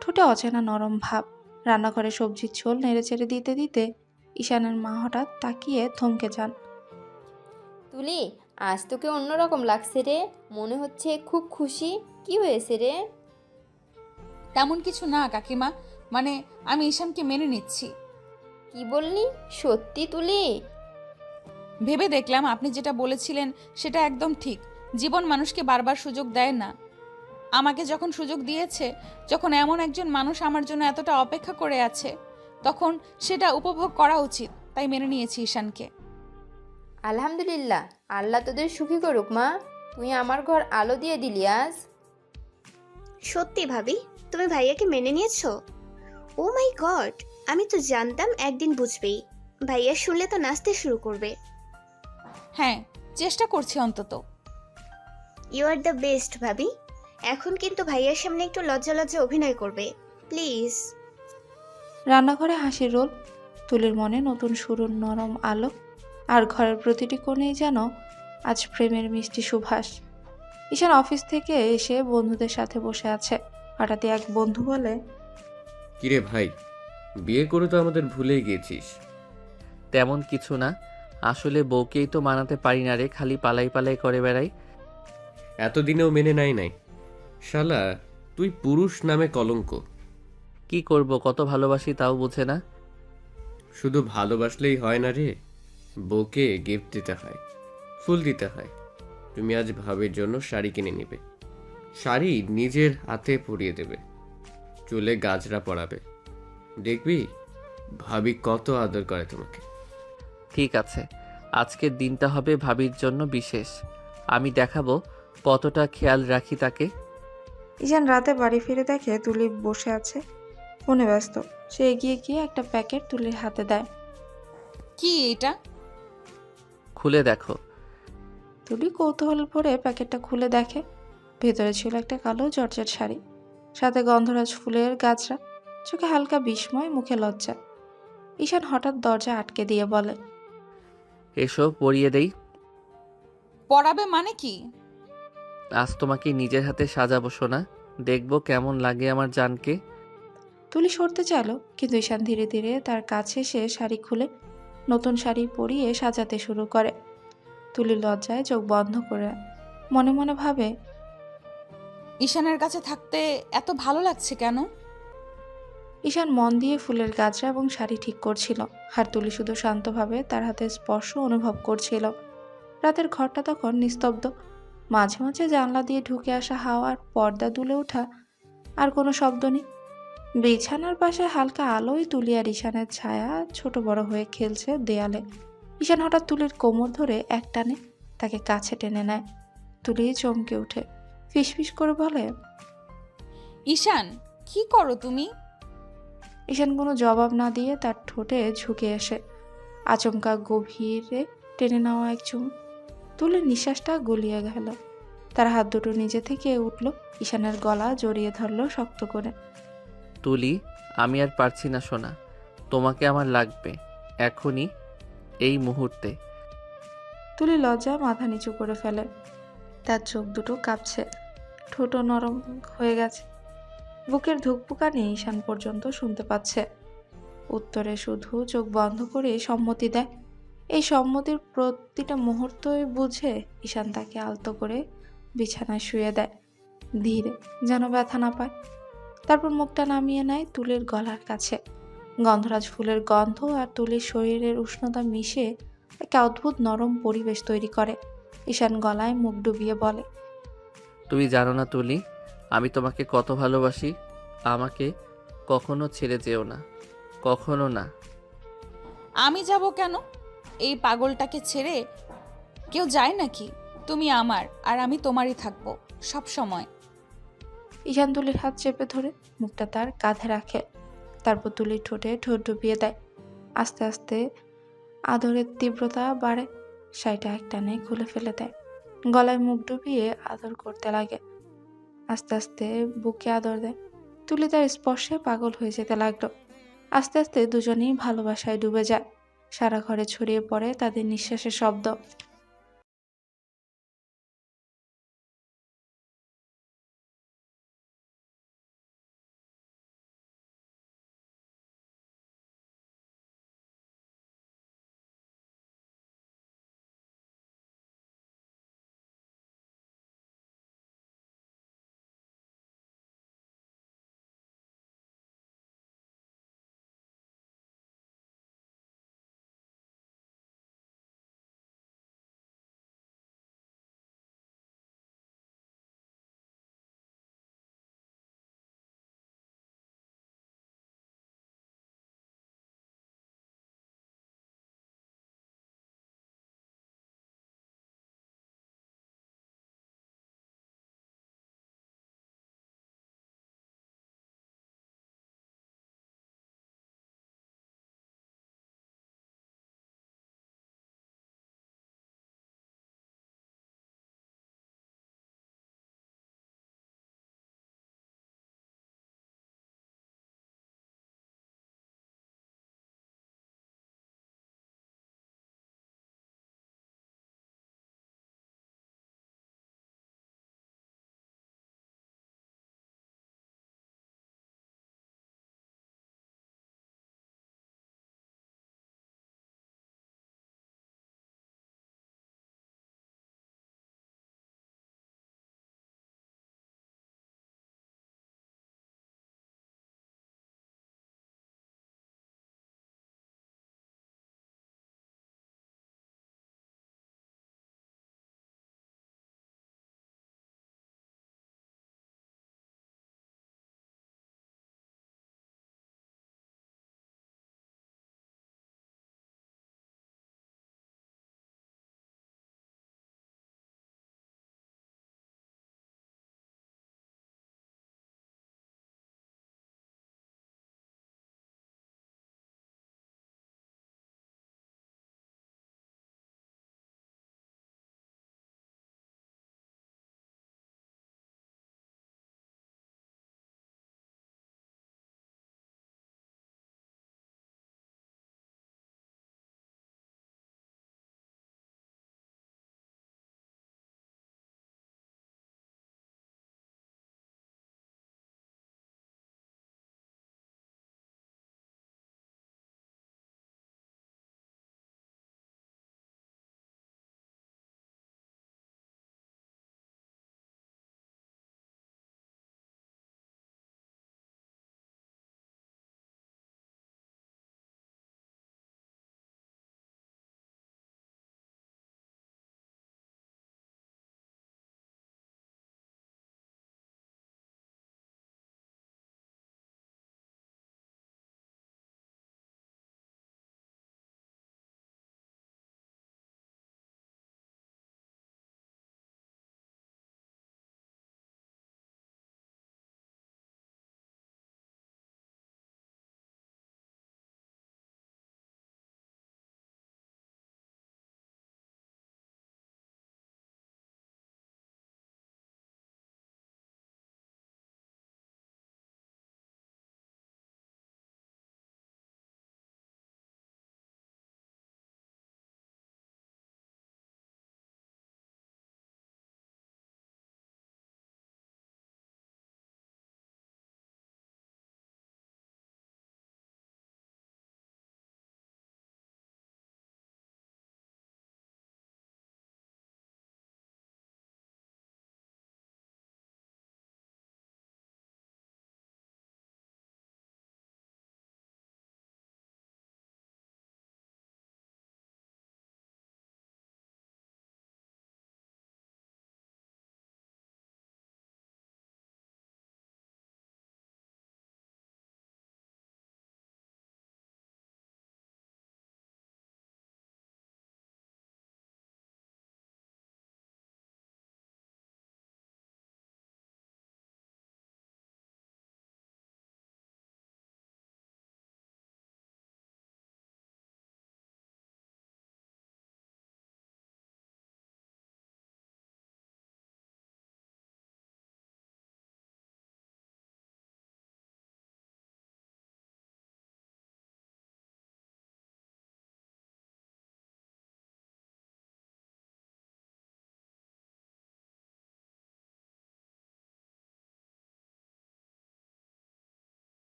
ঠোঁটে অচেনা নরম ভাব। রান্নাঘরে সবজির ঝোল নেড়েচেড়ে দিতে দিতে ঈশানের মা হঠাৎ তাকিয়ে থমকে যান। তুলি, আজ তোকে অন্যরকম লাগছে রে, মনে হচ্ছে খুব খুশি। কি হয়েছে রে? তেমন কিছু না কাকিমা, মানে আমি ঈশানকে মেনে নিচ্ছি। কি বললি? সত্যি তুলি? ভেবে দেখলাম আপনি যেটা বলেছিলেন সেটা একদম ঠিক। জীবন মানুষকে বারবার সুযোগ দেয় না। আমাকে যখন সুযোগ দিয়েছে, যখন এমন একজন মানুষ আমার জন্য এতটা অপেক্ষা করে আছে, তখন সেটা উপভোগ করা উচিত। তাই মেনে নিয়েছি ঈশানকে। আলহামদুলিল্লাহ, আল্লাহ তোদের সুখী করুক মা। তুই আমার ঘর আলো দিয়ে দিলি আজ। সত্যি ভাবি, তুমি ভাইয়াকে মেনে নিয়েছো? ও মাই গড, আমি তো জানতাম একদিন বুঝবেই। ভাইয়া শুনলে তো নাচতে শুরু করবে। হ্যাঁ, চেষ্টা করছি অন্তত। ইউ আর দ্য বেস্ট ভাবি। এখন কিন্তু ভাইয়ার সামনে একটু লজ্জা লজ্জা অভিনয় করবে প্লিজ। রান্নাঘরে হাসির রোল, তুলির মনে নতুন শুরুর নরম আলো, আর ঘরের প্রতিটি কোণেই যেন আজ প্রেমের মিষ্টি সুভাষ। ঈশান অফিস থেকে এসে বন্ধুদের সাথে বসে আছে। হঠাৎই এক বন্ধু বলে, কিরে ভাই, বিয়ে করে তো আমাদের ভুলেই গিয়েছিস। তেমন কিছু না, আসলে বউকেই তো মানাতে পারি না রে, খালি পালাই পালাই করে বেড়াই। এতদিনেও মেনে নাই। শালা, তুই পুরুষ নামে কলঙ্ক। কি করব, কত ভালোবাসি তাও বুঝে না। শুধু ভালোবাসলেই হয় না রে, বউকে গিফট দিতে হয়, ফুল দিতে হয়, তুমি আজ ভাবির জন্য শাড়ি কিনে নিবে। শাড়ি নিজের হাতে পরিয়ে দেবে, চুলে গাজরা পরাবে। দেখবি ভাবি কত আদর করে তোমাকে। ঠিক আছে, আজকের দিনটা হবে ভাবির জন্য বিশেষ। আমি দেখাবো কতটা খেয়াল রাখি তাকে। ঈশান রাতে বাড়ি ফিরে দেখে তুলি বসে আছে, ফোনে ব্যস্ত। সে এগিয়ে গিয়ে একটা প্যাকেট তুলির হাতে দেয়। কি এটা? খুলে দেখো। তুলি কৌতূহল ভরে প্যাকেটটা খুলে দেখে। ভেতরে ছিল একটা কালো জর্জেট শাড়ি, সাথে গন্ধরাজ ফুলের গাজরা। চোখে হালকা বিস্ময়, মুখে লজ্জা। ঈশান হঠাৎ দরজা আটকে দিয়ে বলে, এসো পরিয়ে দেই। পড়াবে মানে কি? আজ তোমাকে নিজের হাতে সাজাবো সোনা, দেখবো কেমন লাগে আমার জানকে। তুলি সরতে চাইল, কিন্তু ঈশান ধীরে ধীরে তার কাছে এসে শাড়ি খুলে নতুন শাড়ি পরিয়ে সাজাতে শুরু করে। তুলি লজ্জায় চোখ বন্ধ করে মনে মনে ভাবে, ঈশানের কাছে থাকতে এত ভালো লাগছে কেন? ঈশান মন দিয়ে ফুলের গাজরা এবং শাড়ি ঠিক করছিল, আর তুলি শুধু শান্তভাবে তার হাতে স্পর্শ অনুভব করছিল। রাতের ঘরটা তখন নিস্তব্ধ। মাঝে মাঝে জানলা দিয়ে ঢুকে আসা হাওয়ার পর্দা দুলে ওঠা, আর কোনো শব্দ নেই। বিছানার পাশে হালকা আলোয় তুলি আর ঈশানের ছায়া ছোট বড় হয়ে খেলছে দেয়ালে। ঈশান হঠাৎ তুলির কোমর ধরে একটানে তাকে কাছে টেনে নেয়। তুলি চমকে ওঠে, ফিসফিস করে বলে, ঈশান, কি করো তুমি? ঈশান কোনো জবাব না দিয়ে তার ঠোঁটে ঝুঁকে এসে আচমকা গভীরে টেনে নেওয়া এক চুমু। তুলির নিঃশ্বাসটা গলিয়ে গেল। তার হাত দুটো নিজে থেকে উঠল, ঈশানের গলা জড়িয়ে ধরল শক্ত করে। তুলি, আমি আর পারছি না সোনা, তোমাকে আমার লাগবে এখনই, এই মুহূর্তে। তুলি লজ্জায় মাথা নিচু করে ফেলে। তার চোখ দুটো কাঁপছে, ঠোঁটও নরম হয়ে গেছে। বুকের ধুকপুকানি ঈশান পর্যন্ত শুনতে পাচ্ছে। উত্তরে শুধু চোখ বন্ধ করে সম্মতি দেয়। এই সম্মতির প্রতিটা মুহূর্তই বুঝে ঈশান তাকে আলতো করে বিছানায় শুয়ে দেয়, ধীরে, যেন ব্যথা না পায়। তারপর মুখটা নামিয়ে নেয় তুলির গলার কাছে। গন্ধরাজ ফুলের গন্ধ আর তুলির শরীরের উষ্ণতা মিশে একটা অদ্ভুত নরম পরিবেশ তৈরি করে। ঈশান গলায় মুখ ডুবিয়ে বলে, তুমি জানো না তুলি, আমি তোমাকে কত ভালোবাসি। আমাকে কখনো ছেড়ে যেও না, কখনো না। আমি যাব কেন? এই পাগলটাকে ছেড়ে কেউ যায় নাকি? তুমি আমার, আর আমি তোমারই থাকবো সব সময়। ঈশান তুলির হাত চেপে ধরে মুখটা তার কাঁধে রাখে। তারপর তুলির ঠোঁটে ঠোঁট ডুবিয়ে দেয়। আস্তে আস্তে আদরের তীব্রতা বাড়ে। শাড়িটা একটানে খুলে ফেলে দেয়, গলায় মুখ ডুবিয়ে আদর করতে লাগে। আস্তে আস্তে বুকে আদর দেয়। তুলি তার স্পর্শে পাগল হয়ে যেতে লাগলো। আস্তে আস্তে দুজনেই ভালোবাসায় ডুবে যায়। সারা ঘরে ছড়িয়ে পড়ে তাদের নিঃশ্বাসের শব্দ।